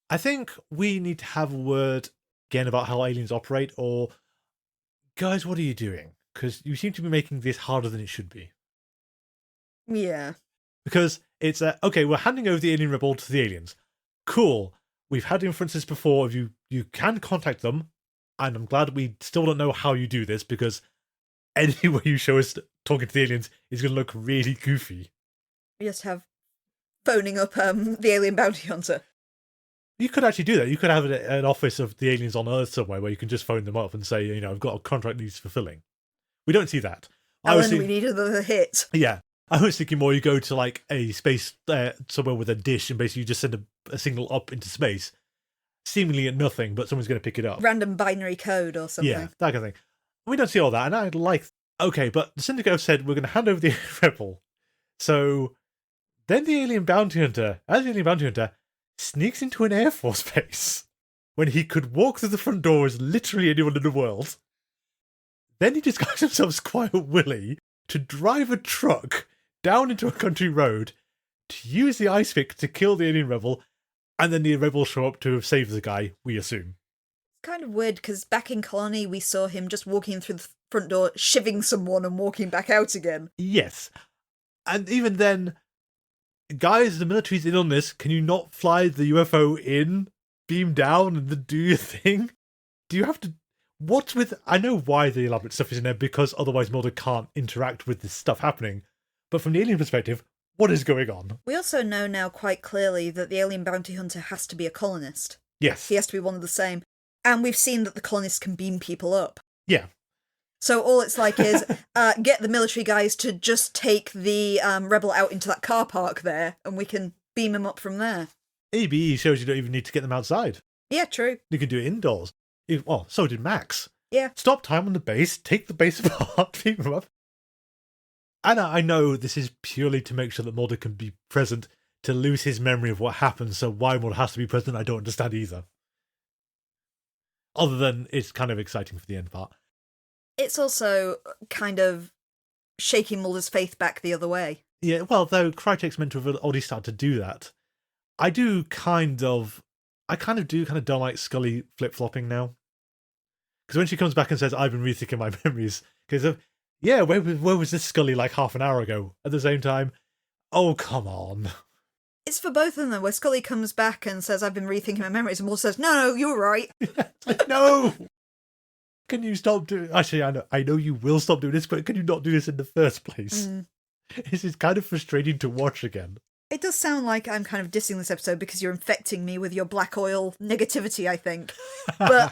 Speaker 1: I think we need to have a word again about how aliens operate, or guys, what are you doing? Because you seem to be making this harder than it should be.
Speaker 2: Yeah.
Speaker 1: Because it's, okay, we're handing over the alien rebel to the aliens. Cool. We've had inferences before of you can contact them, and I'm glad we still don't know how you do this, because any way you show us talking to the aliens is going to look really goofy.
Speaker 2: You just have phoning up the alien bounty hunter.
Speaker 1: You could actually do that. You could have an office of the aliens on Earth somewhere where you can just phone them up and say, I've got a contract needs fulfilling. We don't see that.
Speaker 2: We need another hit.
Speaker 1: Yeah. I was thinking more you go to like a space somewhere with a dish and basically you just send a signal up into space, seemingly at nothing, but someone's going to pick it up.
Speaker 2: Random binary code or something.
Speaker 1: Yeah, that kind of thing. We don't see all that, and I'd like... Okay, but the Syndicate have said we're going to hand over the rebel. So then the alien bounty hunter, sneaks into an Air Force base when he could walk through the front door as literally anyone in the world. Then he disguises himself as Quiet Willie to drive a truck down into a country road to use the ice pick to kill the alien rebel, and then the rebels show up to have saved the guy, we assume.
Speaker 2: It's kind of weird, because back in Colony we saw him just walking through the front door, shivving someone and walking back out again.
Speaker 1: Yes. And even then, guys, the military's in on this. Can you not fly the UFO in, beam down, and then do your thing? Do you have to... What's with... I know why the elaborate stuff is in there, because otherwise Mulder can't interact with this stuff happening. But from the alien perspective, what is going on?
Speaker 2: We also know now quite clearly that the alien bounty hunter has to be a colonist.
Speaker 1: Yes.
Speaker 2: He has to be one of the same. And we've seen that the colonists can beam people up.
Speaker 1: Yeah.
Speaker 2: So all it's like is get the military guys to just take the rebel out into that car park there, and we can beam him up from there.
Speaker 1: ABE shows you don't even need to get them outside.
Speaker 2: Yeah, true.
Speaker 1: You can do it indoors. Well, so did Max.
Speaker 2: Yeah.
Speaker 1: Stop time on the base, take the base apart, beam them up. And I know this is purely to make sure that Mulder can be present, to lose his memory of what happened, so why Mulder has to be present, I don't understand either. Other than it's kind of exciting for the end part.
Speaker 2: It's also kind of shaking Mulder's faith back the other way.
Speaker 1: Yeah, well, though Krycek's meant to have already started to do that, I kind of don't like Scully flip-flopping now. Because when she comes back and says, I've been rethinking my memories, because yeah, where was this Scully like half an hour ago? At the same time, oh, come on.
Speaker 2: It's for both of them, though, where Scully comes back and says, I've been rethinking my memories, and Mulder says, no, you're right.
Speaker 1: It's like, no! Can you stop doing... Actually, I know you will stop doing this, but can you not do this in the first place? This is kind of frustrating to watch again.
Speaker 2: It does sound like I'm kind of dissing this episode because you're infecting me with your black oil negativity, I think. But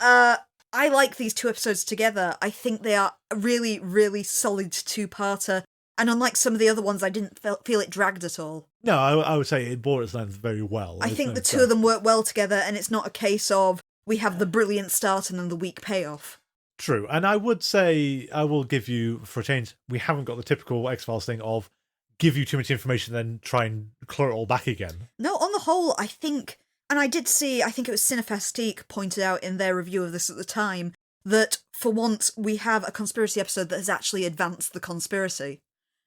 Speaker 2: I like these two episodes together. I think they are a really, really solid two-parter. And unlike some of the other ones, I didn't feel it dragged at all.
Speaker 1: No, I would say it bore its length very well.
Speaker 2: I think the two of them work well together, and it's not a case of we have the brilliant start and then the weak payoff.
Speaker 1: True. And I would say, I will give you, for a change, we haven't got the typical X-Files thing of give you too much information, then try and claw it all back again.
Speaker 2: No, on the whole, I think, and I did see, I think it was Cinefastique pointed out in their review of this at the time, that for once we have a conspiracy episode that has actually advanced the conspiracy.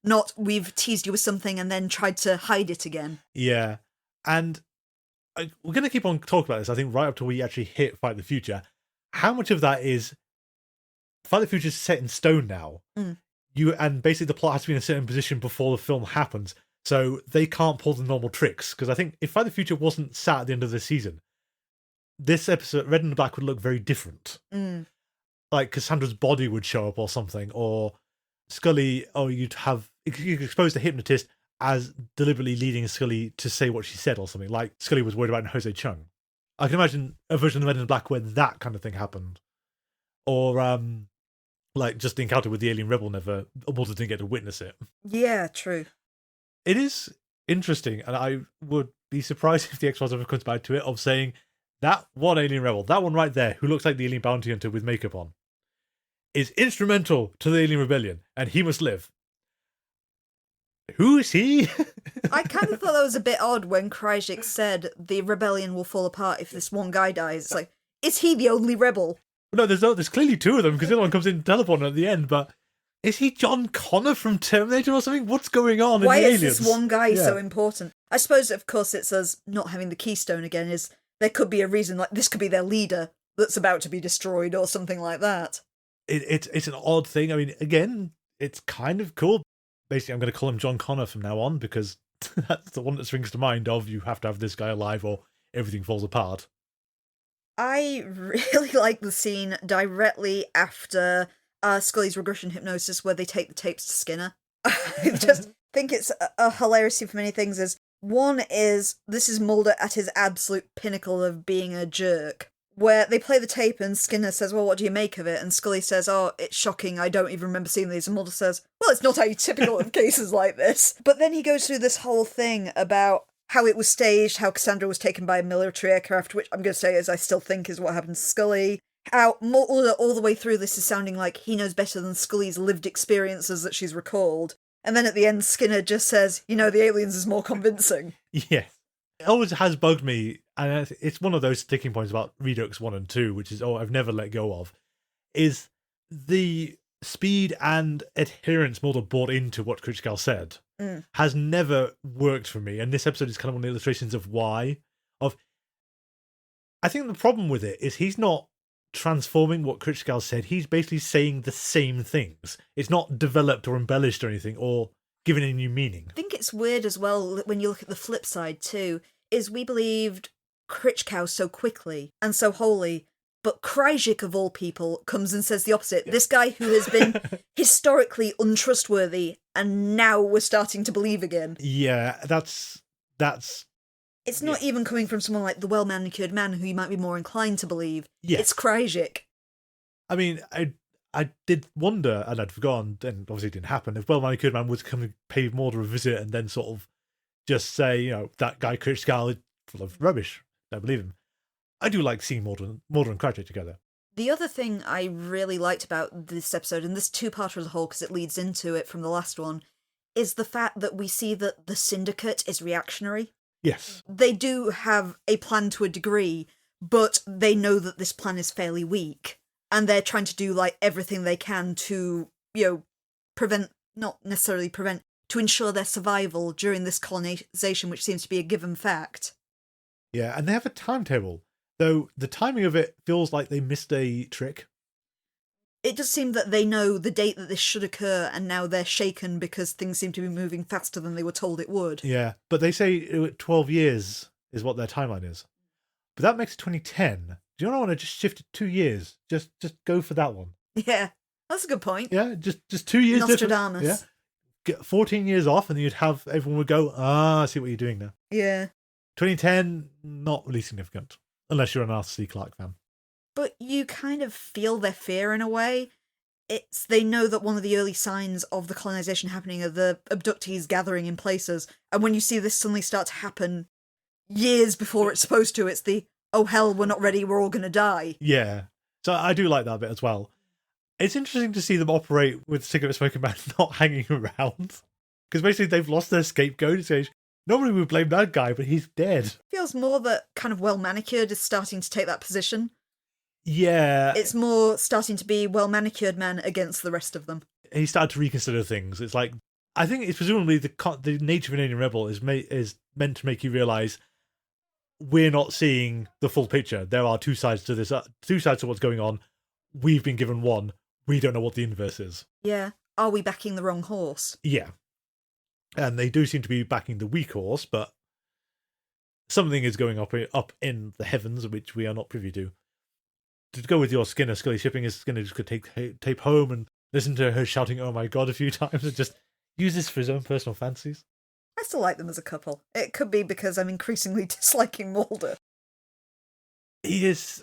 Speaker 2: Not we've teased you with something and then tried to hide it again.
Speaker 1: Yeah. And we're going to keep on talking about this, I think, right up till we actually hit Fight the Future. How much of that is Fight the Future is set in stone now? And basically the plot has to be in a certain position before the film happens, so they can't pull the normal tricks. Because I think if Fight the Future wasn't sat at the end of the season, this episode, Red and Black, would look very different. Like Cassandra's body would show up or something, or Scully, you'd expose the hypnotist as deliberately leading Scully to say what she said or something, like Scully was worried about in Jose Chung. I can imagine a version of Red and Black where that kind of thing happened. Or, like, just the encounter with the alien rebel Mulder didn't get to witness it.
Speaker 2: Yeah, true.
Speaker 1: It is interesting, and I would be surprised if the X-Files ever comes back to it, of saying, that one alien rebel, that one right there, who looks like the alien bounty hunter with makeup on, is instrumental to the alien rebellion, and he must live. Who is he?
Speaker 2: I kind of thought that was a bit odd when Krycek said the rebellion will fall apart if this one guy dies. It's like, is he the only rebel?
Speaker 1: No, there's clearly two of them, because the other one comes in teleporting at the end, but is he John Connor from Terminator or something? What's going on
Speaker 2: Why
Speaker 1: in the
Speaker 2: is
Speaker 1: aliens?
Speaker 2: this one guy so important? I suppose, of course, it's us not having the keystone again, is there could be a reason, like this could be their leader that's about to be destroyed or something like that.
Speaker 1: It's an odd thing. I mean, again, it's kind of cool. Basically, I'm going to call him John Connor from now on, because that's the one that springs to mind of you have to have this guy alive or everything falls apart.
Speaker 2: I really like the scene directly after Scully's regression hypnosis where they take the tapes to Skinner. I just think it's a hilarious scene for many things. One is, this is Mulder at his absolute pinnacle of being a jerk, where they play the tape and Skinner says, well, what do you make of it? And Scully says, oh, it's shocking, I don't even remember seeing these. And Mulder says, well, it's not atypical of cases like this. But then he goes through this whole thing about how it was staged, how Cassandra was taken by a military aircraft, which I'm going to say is I still think is what happened to Scully. How Mulder all the way through this is sounding like he knows better than Scully's lived experiences that she's recalled. And then at the end, Skinner just says, the aliens is more convincing.
Speaker 1: Yeah. It always has bugged me, and it's one of those sticking points about Redux 1 and 2, which is, I've never let go of, is the speed and adherence Mulder brought into what Krycek said has never worked for me, and this episode is kind of one of the illustrations of why. I think the problem with it is he's not transforming what Krycek said, he's basically saying the same things. It's not developed or embellished or anything, or given a new meaning.
Speaker 2: I think it's weird as well when you look at the flip side too, is we believed Krycek so quickly and so wholly, but Krycek of all people comes and says the opposite. This guy who has been historically untrustworthy and now we're starting to believe again.
Speaker 1: Yeah, that's
Speaker 2: it's not even coming from someone like the well-manicured man who you might be more inclined to believe.
Speaker 1: Yes.
Speaker 2: It's Krycek.
Speaker 1: I mean, I did wonder, and I'd forgotten, and obviously it didn't happen, if well-manicured man would come and pay Mulder a visit and then sort of just say, that guy Krycek is full of rubbish. Don't believe him. I do like seeing Mulder and Krycek together.
Speaker 2: The other thing I really liked about this episode, and this two-parter as a whole, because it leads into it from the last one, is the fact that we see that the syndicate is reactionary.
Speaker 1: Yes.
Speaker 2: They do have a plan to a degree, but they know that this plan is fairly weak, and they're trying to do like everything they can to, prevent, not necessarily prevent, to ensure their survival during this colonization, which seems to be a given fact.
Speaker 1: Yeah, and they have a timetable, though the timing of it feels like they missed a trick.
Speaker 2: It does seem that they know the date that this should occur, and now they're shaken because things seem to be moving faster than they were told it would.
Speaker 1: Yeah, but they say 12 years is what their timeline is. But that makes it 2010. Do you not want to just shift it 2 years? Just go for that one.
Speaker 2: Yeah, that's a good point.
Speaker 1: Yeah, just 2 years
Speaker 2: Nostradamus.
Speaker 1: difference. Yeah. Get 14 years off, and then you'd have everyone would go, I see what you're doing now.
Speaker 2: Yeah.
Speaker 1: 2010, not really significant, unless you're an Anasazi Clark fan.
Speaker 2: But you kind of feel their fear in a way. They know that one of the early signs of the colonization happening are the abductees gathering in places, and when you see this suddenly start to happen years before it's supposed to, it's the, oh hell, we're not ready, we're all gonna die.
Speaker 1: Yeah, so I do like that bit as well. It's interesting to see them operate with cigarette smoking man not hanging around, because basically they've lost their scapegoat. It's normally we blame that guy, but he's dead.
Speaker 2: Feels more that kind of well-manicured is starting to take that position.
Speaker 1: Yeah.
Speaker 2: It's more starting to be well-manicured men against the rest of them.
Speaker 1: He started to reconsider things. It's like, I think it's presumably the nature of an alien rebel is meant to make you realise we're not seeing the full picture. There are two sides to this, two sides to what's going on. We've been given one. We don't know what the inverse is.
Speaker 2: Yeah. Are we backing the wrong horse?
Speaker 1: Yeah. And they do seem to be backing the weak horse, but something is going up in the heavens, which we are not privy to. To go with your Skinner Scully shipping is Skinner just could take tape home and listen to her shouting "Oh my God" a few times and just use this for his own personal fancies.
Speaker 2: I still like them as a couple. It could be because I'm increasingly disliking Mulder.
Speaker 1: He is.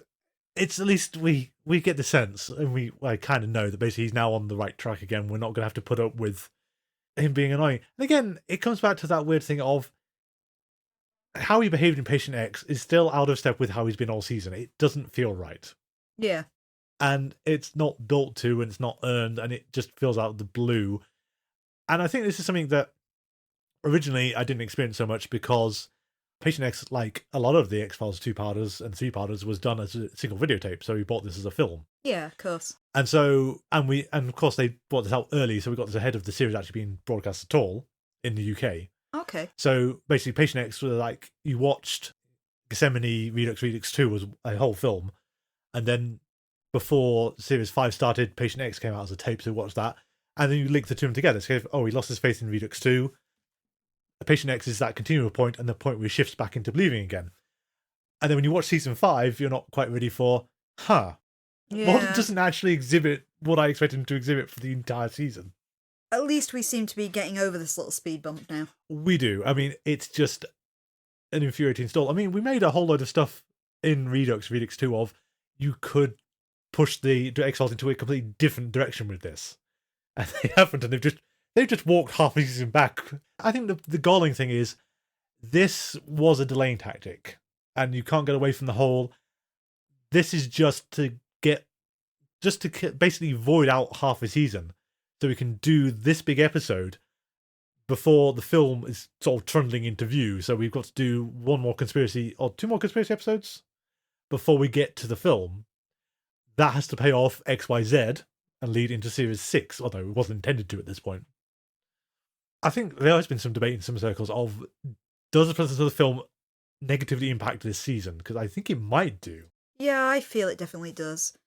Speaker 1: It's at least we get the sense, and I kind of know that basically he's now on the right track again. We're not going to have to put up with him being annoying. And again, it comes back to that weird thing of how he behaved in Patient X is still out of step with how he's been all season. It doesn't feel right.
Speaker 2: Yeah.
Speaker 1: And it's not built to, and it's not earned, and it just feels out of the blue. And I think this is something that originally I didn't experience so much because Patient X, like a lot of the X-Files 2-parters and 3-parters, was done as a single videotape. So we bought this as a film.
Speaker 2: Yeah, of course.
Speaker 1: And so, and of course they brought this out early, so we got this ahead of the series actually being broadcast at all in the UK.
Speaker 2: Okay.
Speaker 1: So basically Patient X was like, you watched Gethsemane Redux 2 was a whole film. And then before Series 5 started, Patient X came out as a tape, so we watched that. And then you link the two of them together. So, he lost his faith in Redux 2. Patient X is that continual point, and the point where he shifts back into believing again. And then when you watch Season 5, you're not quite ready for, Mulder doesn't actually exhibit what I expect him to exhibit for the entire season.
Speaker 2: At least we seem to be getting over this little speed bump now.
Speaker 1: We do. I mean, it's just an infuriating stall. I mean, we made a whole load of stuff in Redux 2 of you could push the X-Files into a completely different direction with this. And they haven't, and they've just walked half a season back. I think the galling thing is this was a delaying tactic, and you can't get away from the whole. This is just to basically void out half a season, so we can do this big episode before the film is sort of trundling into view. So we've got to do one more conspiracy or two more conspiracy episodes before we get to the film. That has to pay off XYZ and lead into Series 6, although it wasn't intended to at this point. I think there has been some debate in some circles of, does the presence of the film negatively impact this season? Because I think it might do.
Speaker 2: Yeah, I feel it definitely does.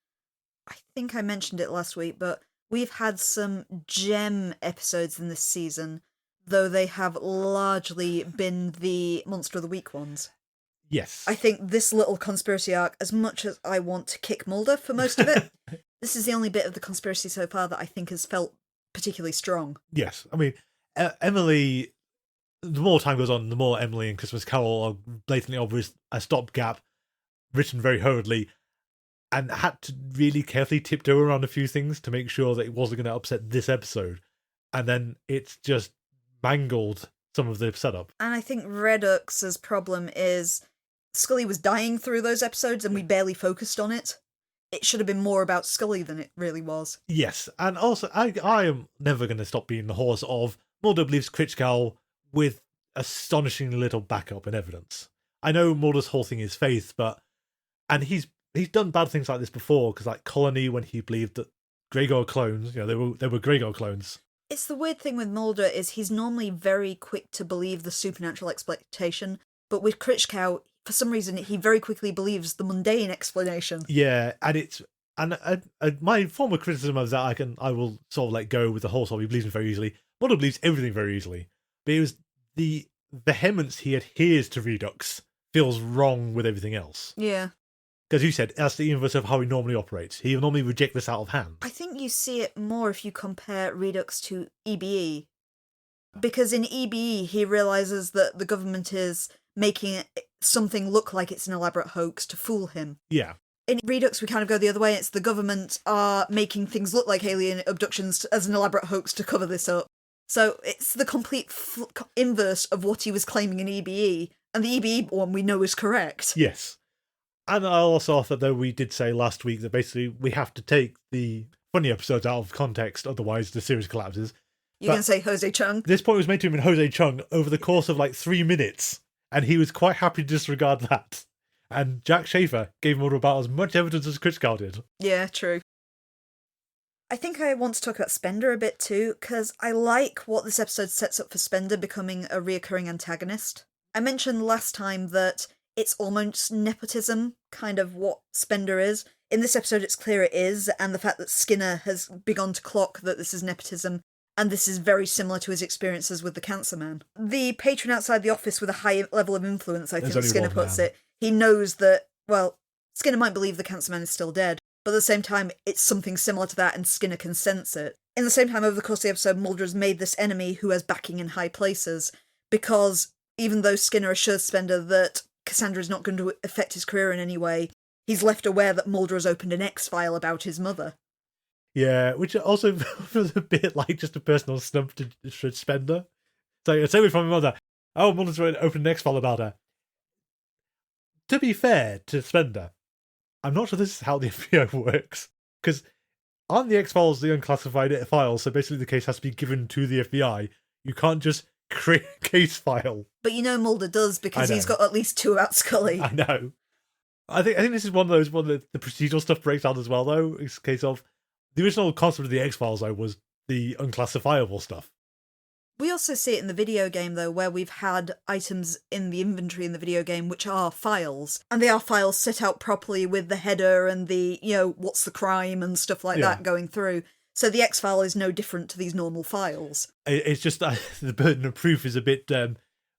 Speaker 2: I think I mentioned it last week, but we've had some gem episodes in this season, though they have largely been the Monster of the Week ones.
Speaker 1: Yes.
Speaker 2: I think this little conspiracy arc, as much as I want to kick Mulder for most of it, this is the only bit of the conspiracy so far that I think has felt particularly strong.
Speaker 1: Yes. I mean, Emily, the more time goes on, the more Emily and Christmas Carol are blatantly obvious, a stopgap, written very hurriedly, and had to really carefully tiptoe around a few things to make sure that it wasn't going to upset this episode. And then it's just mangled some of the setup.
Speaker 2: And I think Redux's problem is Scully was dying through those episodes and we barely focused on it. It should have been more about Scully than it really was.
Speaker 1: Yes, and also I am never going to stop being the horse of Mulder believes Krycek with astonishingly little backup and evidence. I know Mulder's whole thing is faith, and he's done bad things like this before, because like Colony, when he believed that Gregor clones, they were Gregor clones.
Speaker 2: It's the weird thing with Mulder is he's normally very quick to believe the supernatural explanation, but with Krycek, for some reason, he very quickly believes the mundane explanation.
Speaker 1: Yeah, and my former criticism of that I will sort of let go with the whole sort of he believes it very easily. Mulder believes everything very easily, but it was the vehemence he adheres to Redux feels wrong with everything else.
Speaker 2: Yeah.
Speaker 1: Because you said that's the inverse of how he normally operates. He will normally reject this out of hand.
Speaker 2: I think you see it more if you compare Redux to EBE. Because in EBE, he realises that the government is making something look like it's an elaborate hoax to fool him.
Speaker 1: Yeah.
Speaker 2: In Redux, we kind of go the other way. It's the government are making things look like alien abductions as an elaborate hoax to cover this up. So it's the complete inverse of what he was claiming in EBE. And the EBE one we know is correct.
Speaker 1: Yes. And I also thought that we did say last week that basically we have to take the funny episodes out of context, otherwise the series collapses.
Speaker 2: You're going to say Jose Chung?
Speaker 1: This point was made to him in Jose Chung over the course of like 3 minutes, and he was quite happy to disregard that. And Jack Schaefer gave Mulder about as much evidence as Krycek did.
Speaker 2: Yeah, true. I think I want to talk about Spender a bit too, because I like what this episode sets up for Spender becoming a reoccurring antagonist. I mentioned last time that it's almost nepotism, kind of what Spender is. In this episode, it's clear it is, and the fact that Skinner has begun to clock that this is nepotism, and this is very similar to his experiences with the Cancer Man. The patron outside the office with a high level of influence, I think Skinner puts it, he knows that, well, Skinner might believe the Cancer Man is still dead, but at the same time, it's something similar to that, and Skinner can sense it. In the same time, over the course of the episode, Mulder has made this enemy who has backing in high places, because even though Skinner assures Spender that Cassandra is not going to affect his career in any way, he's left aware that Mulder has opened an X-file about his mother.
Speaker 1: Yeah, which also was a bit like just a personal snub to Spender. So it's away from my mother. Oh, Mulder's opened an X-file about her. To be fair to Spender, I'm not sure this is how the FBI works, because aren't the X-files the unclassified files, so basically the case has to be given to the FBI. You can't just create a case file.
Speaker 2: But Mulder does, because he's got at least 2 about Scully.
Speaker 1: I know. I think this is one of those, the procedural stuff breaks down as well, though. It's a case of, the original concept of the X-files, though, was the unclassifiable stuff.
Speaker 2: We also see it in the video game, though, where we've had items in the inventory in the video game which are files. And they are files set out properly with the header and the, what's the crime and stuff like that going through. So the X-file is no different to these normal files. It's
Speaker 1: just the burden of proof is a bit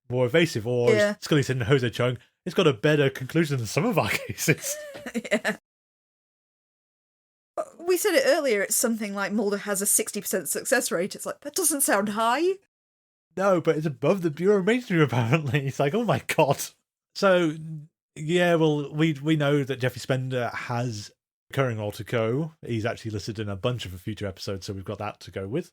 Speaker 1: more evasive, or as Scully said in Jose Chung, it's got a better conclusion than some of our cases.
Speaker 2: Yeah. We said it earlier, it's something like Mulder has a 60% success rate. It's like, that doesn't sound high.
Speaker 1: No, but it's above the Bureau mainstream, apparently. It's like, oh my god. So, yeah, well, we know that Jeffrey Spender has recurring alter ego. He's actually listed in a bunch of future episodes, so we've got that to go with.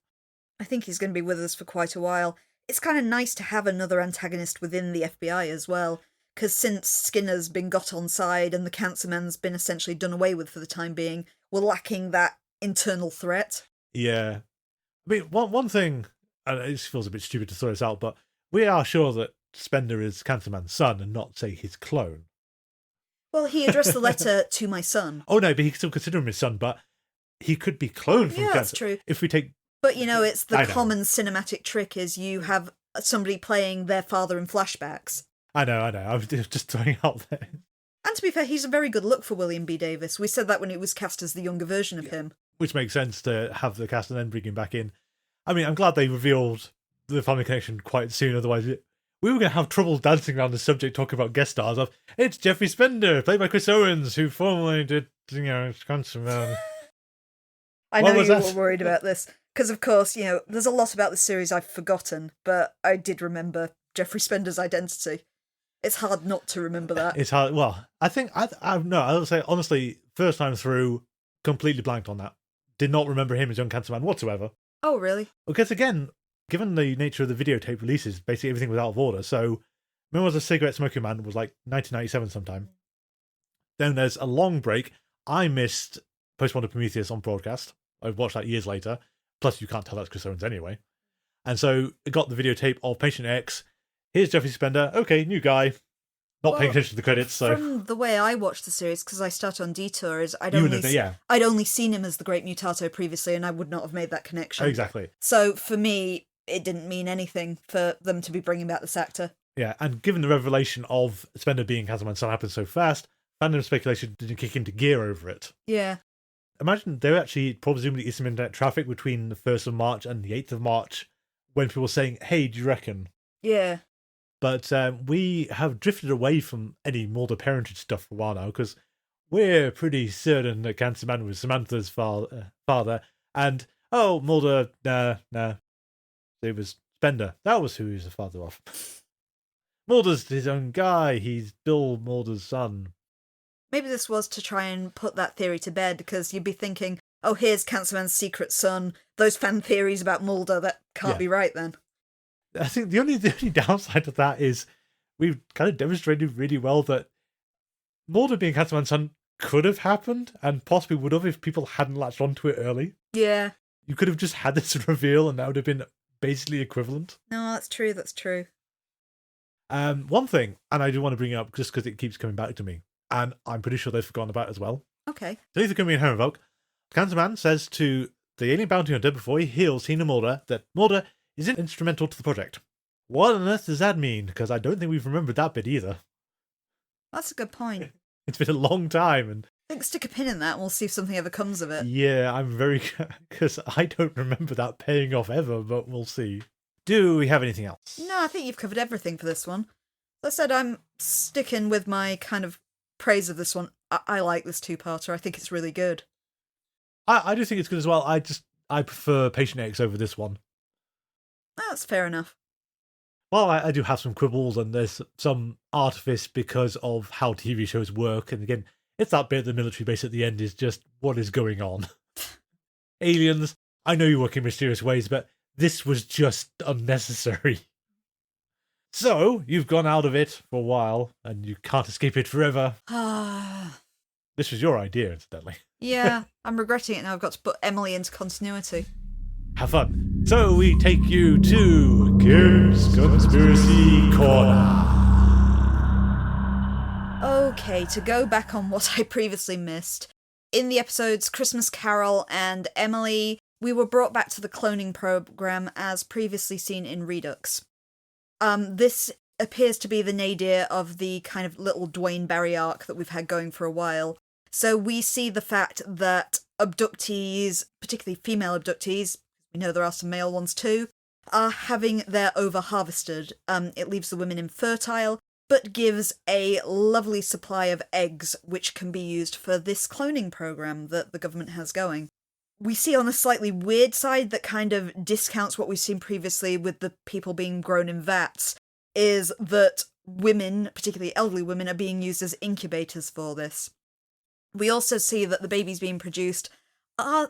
Speaker 2: I think he's going to be with us for quite a while. It's kind of nice to have another antagonist within the FBI as well, because since Skinner's been got on side and the Cancer Man's been essentially done away with for the time being, we're lacking that internal threat.
Speaker 1: Yeah. I mean, one thing, and it feels a bit stupid to throw this out, but we are sure that Spender is Cancer Man's son and not, say, his clone.
Speaker 2: Well, he addressed the letter to my son.
Speaker 1: Oh, no, but he can still consider him his son, but he could be cloned from Cancer.
Speaker 2: That's true.
Speaker 1: If we take...
Speaker 2: But, it's the common cinematic trick is you have somebody playing their father in flashbacks.
Speaker 1: I know. I was just throwing it out there.
Speaker 2: And to be fair, he's a very good look for William B. Davis. We said that when it was cast as the younger version of him.
Speaker 1: Which makes sense to have the cast and then bring him back in. I mean, I'm glad they revealed the family connection quite soon, otherwise we were going to have trouble dancing around the subject talking about guest stars of, it's Jeffrey Spender, played by Chris Owens, who formerly did, Cancer Man.
Speaker 2: I know you were worried about this, because of course, there's a lot about this series I've forgotten, but I did remember Jeffrey Spender's identity. It's hard not to remember that.
Speaker 1: It's hard. Well, I think I would say honestly, first time through, completely blanked on that. Did not remember him as young Cancer Man whatsoever.
Speaker 2: Oh, really?
Speaker 1: Because again, given the nature of the videotape releases, basically everything was out of order. So, remember, the Cigarette Smoking Man was like 1997 sometime. Then there's a long break. I missed Postmodern Prometheus on broadcast. I watched that years later. Plus, you can't tell that's Chris Owens anyway. And so it got the videotape of Patient X. Here's Jeffrey Spender. Okay, new guy. Not paying attention to the credits. So
Speaker 2: from the way I watched the series, because I started on Detours, I'd only seen him as the Great Mutato previously, and I would not have made that connection.
Speaker 1: Oh, exactly.
Speaker 2: So for me, it didn't mean anything for them to be bringing back this actor.
Speaker 1: Yeah, and given the revelation of Spender being Hanselman's son happened so fast, fandom speculation didn't kick into gear over it.
Speaker 2: Yeah.
Speaker 1: Imagine there actually presumably is some internet traffic between the 1st of March and the 8th of March when people were saying, hey, do you reckon?
Speaker 2: Yeah.
Speaker 1: But we have drifted away from any Mulder parentage stuff for a while now, because we're pretty certain that Cancer Man was Samantha's father, and, oh, Mulder, nah, it was Spender. That was who he was the father of. Mulder's his own guy. He's Bill Mulder's son.
Speaker 2: Maybe this was to try and put that theory to bed, because you'd be thinking, oh, here's Cancerman's secret son. Those fan theories about Mulder, that can't be right then.
Speaker 1: I think the only downside to that is we've kind of demonstrated really well that Mulder being Cancerman's son could have happened, and possibly would have if people hadn't latched onto it early.
Speaker 2: Yeah.
Speaker 1: You could have just had this reveal and that would have been basically equivalent.
Speaker 2: No, that's true.
Speaker 1: One thing, and I do want to bring it up just because it keeps coming back to me, and I'm pretty sure they've forgotten about it as well.
Speaker 2: Okay.
Speaker 1: So Ethan Cumby and Herrenvolk, Cancerman says to the alien bounty hunter before he heals Tina Mulder that Mulder is instrumental to the project. What on earth does that mean? Because I don't think we've remembered that bit either.
Speaker 2: That's a good point.
Speaker 1: It's been a long time, and
Speaker 2: I think stick a pin in that and we'll see if something ever comes of it.
Speaker 1: Yeah, I'm very... because I don't remember that paying off ever, but we'll see. Do we have anything else?
Speaker 2: No, I think you've covered everything for this one. As I said, I'm sticking with my kind of praise of this one. I like this two-parter. I think it's really good.
Speaker 1: I do think it's good as well. I prefer Patient X over this one.
Speaker 2: That's fair enough.
Speaker 1: Well, I do have some quibbles, and there's some artifice because of how TV shows work. And again, it's that bit of the military base at the end is just, what is going on? Aliens, I know you work in mysterious ways, but this was just unnecessary. So, you've gone out of it for a while, and you can't escape it forever. This was your idea, incidentally.
Speaker 2: Yeah, I'm regretting it now. I've got to put Emily into continuity.
Speaker 1: Have fun. So we take you to Kim's Conspiracy Corner.
Speaker 2: Okay, to go back on what I previously missed. In the episodes Christmas Carol and Emily, we were brought back to the cloning program as previously seen in Redux. This appears to be the nadir of the kind of little Dwayne Barry arc that we've had going for a while. So we see the fact that abductees, particularly female abductees, we know there are some male ones too, are having their ova harvested. It leaves the women infertile, but gives a lovely supply of eggs which can be used for this cloning program that the government has going. We see on a slightly weird side that kind of discounts what we've seen previously with the people being grown in vats, is that women, particularly elderly women, are being used as incubators for this. We also see that the babies being produced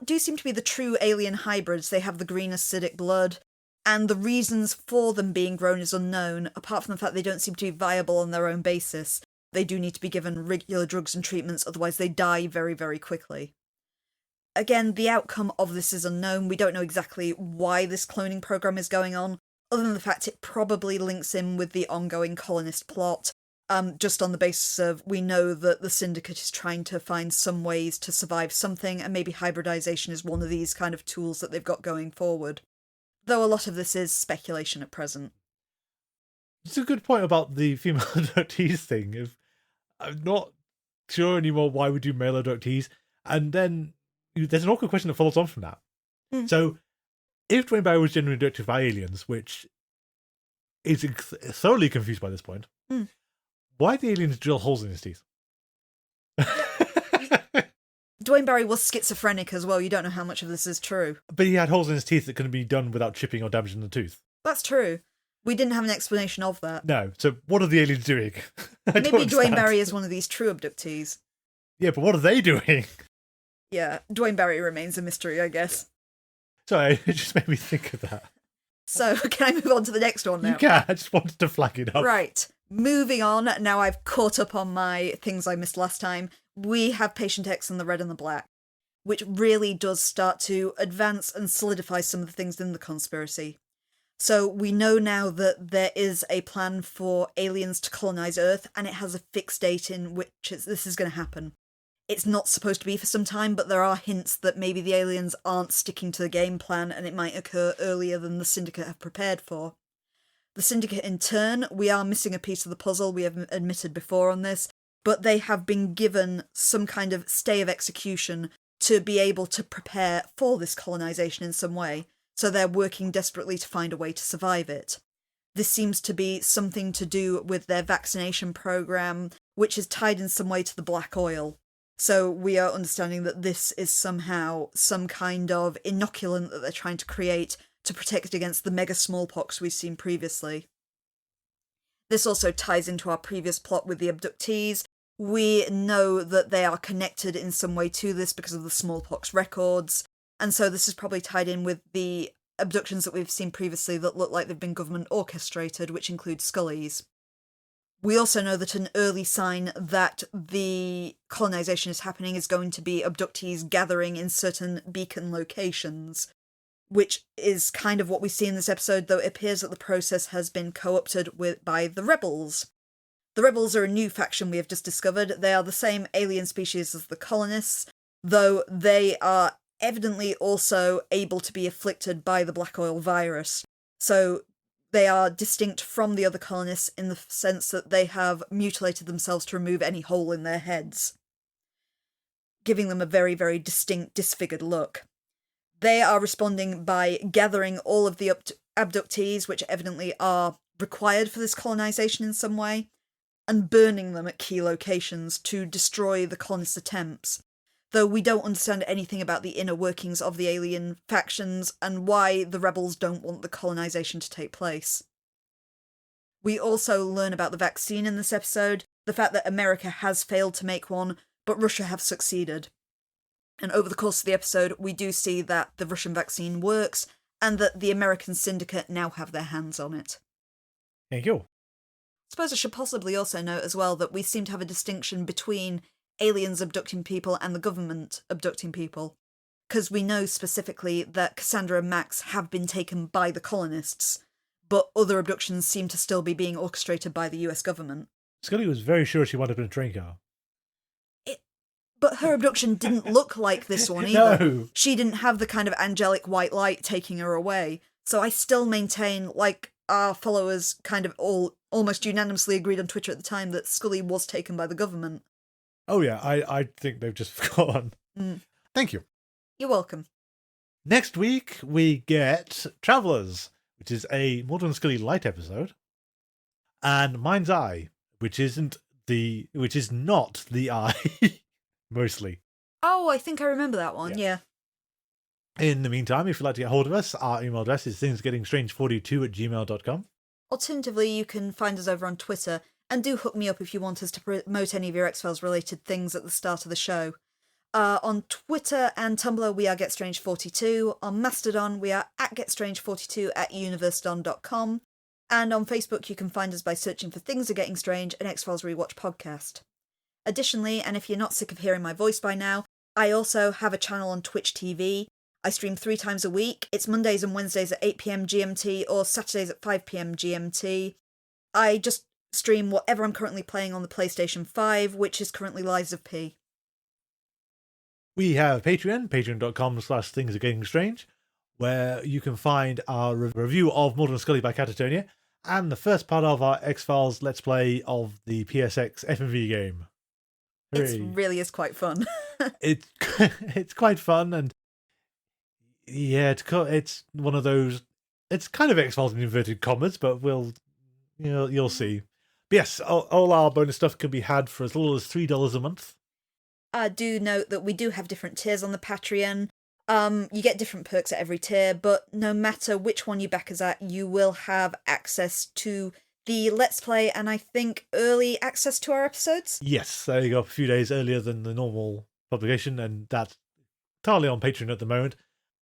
Speaker 2: do seem to be the true alien hybrids. They have the green acidic blood, and the reasons for them being grown is unknown, apart from the fact they don't seem to be viable on their own basis. They do need to be given regular drugs and treatments, otherwise they die very, very quickly. Again, the outcome of this is unknown. We don't know exactly why this cloning program is going on, other than the fact it probably links in with the ongoing colonist plot, just on the basis of we know that the syndicate is trying to find some ways to survive something, and maybe hybridization is one of these kind of tools that they've got going forward. Though a lot of this is speculation at present.
Speaker 1: It's a good point about the female abductees thing. I'm not sure anymore why we do male abductees, and then there's an awkward question that follows on from that. So, if Dwayne Barry was genuinely abducted by aliens, which is thoroughly confused by this point, why the aliens drill holes in his teeth?
Speaker 2: Dwayne Barry was schizophrenic as well. You don't know how much of this is true.
Speaker 1: But he had holes in his teeth that couldn't be done without chipping or damaging the tooth.
Speaker 2: That's true. We didn't have an explanation of that.
Speaker 1: No. So what are the aliens doing?
Speaker 2: Maybe Dwayne Barry is one of these true abductees.
Speaker 1: Yeah, but what are they doing?
Speaker 2: Yeah, Dwayne Barry remains a mystery, I guess.
Speaker 1: Sorry, it just made me think of that.
Speaker 2: So, can I move on to the next one now?
Speaker 1: You can, I just wanted to flag it up.
Speaker 2: Right, moving on. Now I've caught up on my things I missed last time. We have Patient X and the Red and the Black, which really does start to advance and solidify some of the things in the conspiracy. So we know now that there is a plan for aliens to colonize Earth, and it has a fixed date in which this is going to happen. It's not supposed to be for some time, but there are hints that maybe the aliens aren't sticking to the game plan and it might occur earlier than the Syndicate have prepared for. The Syndicate, in turn, we are missing a piece of the puzzle, we have admitted before on this, but they have been given some kind of stay of execution to be able to prepare for this colonization in some way, so they're working desperately to find a way to survive it. This seems to be something to do with their vaccination program, which is tied in some way to the black oil. So we are understanding that this is somehow some kind of inoculant that they're trying to create to protect against the mega smallpox we've seen previously. This also ties into our previous plot with the abductees. We know that they are connected in some way to this because of the smallpox records, and so this is probably tied in with the abductions that we've seen previously that look like they've been government orchestrated, which include Scully's. We also know that an early sign that the colonization is happening is going to be abductees gathering in certain beacon locations, which is kind of what we see in this episode, though it appears that the process has been co-opted by the rebels. The rebels are a new faction we have just discovered. They are the same alien species as the colonists, though they are evidently also able to be afflicted by the black oil virus. So they are distinct from the other colonists in the sense that they have mutilated themselves to remove any hole in their heads, giving them a very, very distinct, disfigured look. They are responding by gathering all of the abductees, which evidently are required for this colonization in some way, and burning them at key locations to destroy the colonists' attempts, though we don't understand anything about the inner workings of the alien factions and why the rebels don't want the colonization to take place. We also learn about the vaccine in this episode, the fact that America has failed to make one, but Russia have succeeded. And over the course of the episode, we do see that the Russian vaccine works, and that the American Syndicate now have their hands on it.
Speaker 1: Thank you.
Speaker 2: I suppose I should possibly also note as well that we seem to have a distinction between aliens abducting people and the government abducting people, because we know specifically that Cassandra and Max have been taken by the colonists, but other abductions seem to still be being orchestrated by the US government.
Speaker 1: Scully was very sure she wanted in a train car.
Speaker 2: But her abduction didn't look like this one either.
Speaker 1: No.
Speaker 2: She didn't have the kind of angelic white light taking her away. So I still maintain, like our followers kind of almost unanimously agreed on Twitter at the time, that Scully was taken by the government.
Speaker 1: Oh yeah, I think they've just forgotten. Thank you.
Speaker 2: You're welcome.
Speaker 1: Next week we get Travellers, which is a Mulder and Scully light episode, and Mind's Eye, which is not the eye. Mostly.
Speaker 2: Oh, I think I remember that one, yeah.
Speaker 1: In the meantime, if you'd like to get hold of us, our email address is thingsgettingstrange42@gmail.com.
Speaker 2: Alternatively, you can find us over on Twitter, and do hook me up if you want us to promote any of your X-Files related things at the start of the show. On Twitter and Tumblr, we are GetStrange42. On Mastodon, we are at GetStrange42@universedon.com. And on Facebook, you can find us by searching for Things Are Getting Strange, an X-Files Rewatch podcast. Additionally, and if you're not sick of hearing my voice by now, I also have a channel on Twitch TV. I stream 3 times a week. It's Mondays and Wednesdays at 8 PM GMT or Saturdays at 5 PM GMT. I just stream whatever I'm currently playing on the PlayStation 5, which is currently Lies of P.
Speaker 1: We have Patreon, patreon.com/thingsargettingstrange, where you can find our review of Mulder and Scully by Catatonia, and the first part of our X-Files Let's Play of the PSX FMV game.
Speaker 2: It really is quite fun.
Speaker 1: It's quite fun, and yeah, it's one of those. It's kind of X-Files in inverted commas, but you'll see. But yes, all our bonus stuff can be had for as little as $3 a month.
Speaker 2: I do note that we do have different tiers on the Patreon. You get different perks at every tier, but no matter which one you back us at, you will have access to the Let's Play, and I think early access to our episodes.
Speaker 1: Yes, there you go, a few days earlier than the normal publication, and that's entirely on Patreon at the moment.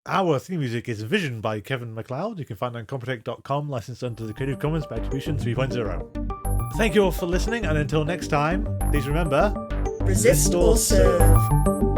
Speaker 1: Our theme music is Vision by Kevin MacLeod. You can find it on Compotech.com, licensed under the Creative Commons by Attribution 3.0. Thank you all for listening, and until next time, please remember,
Speaker 2: resist or serve.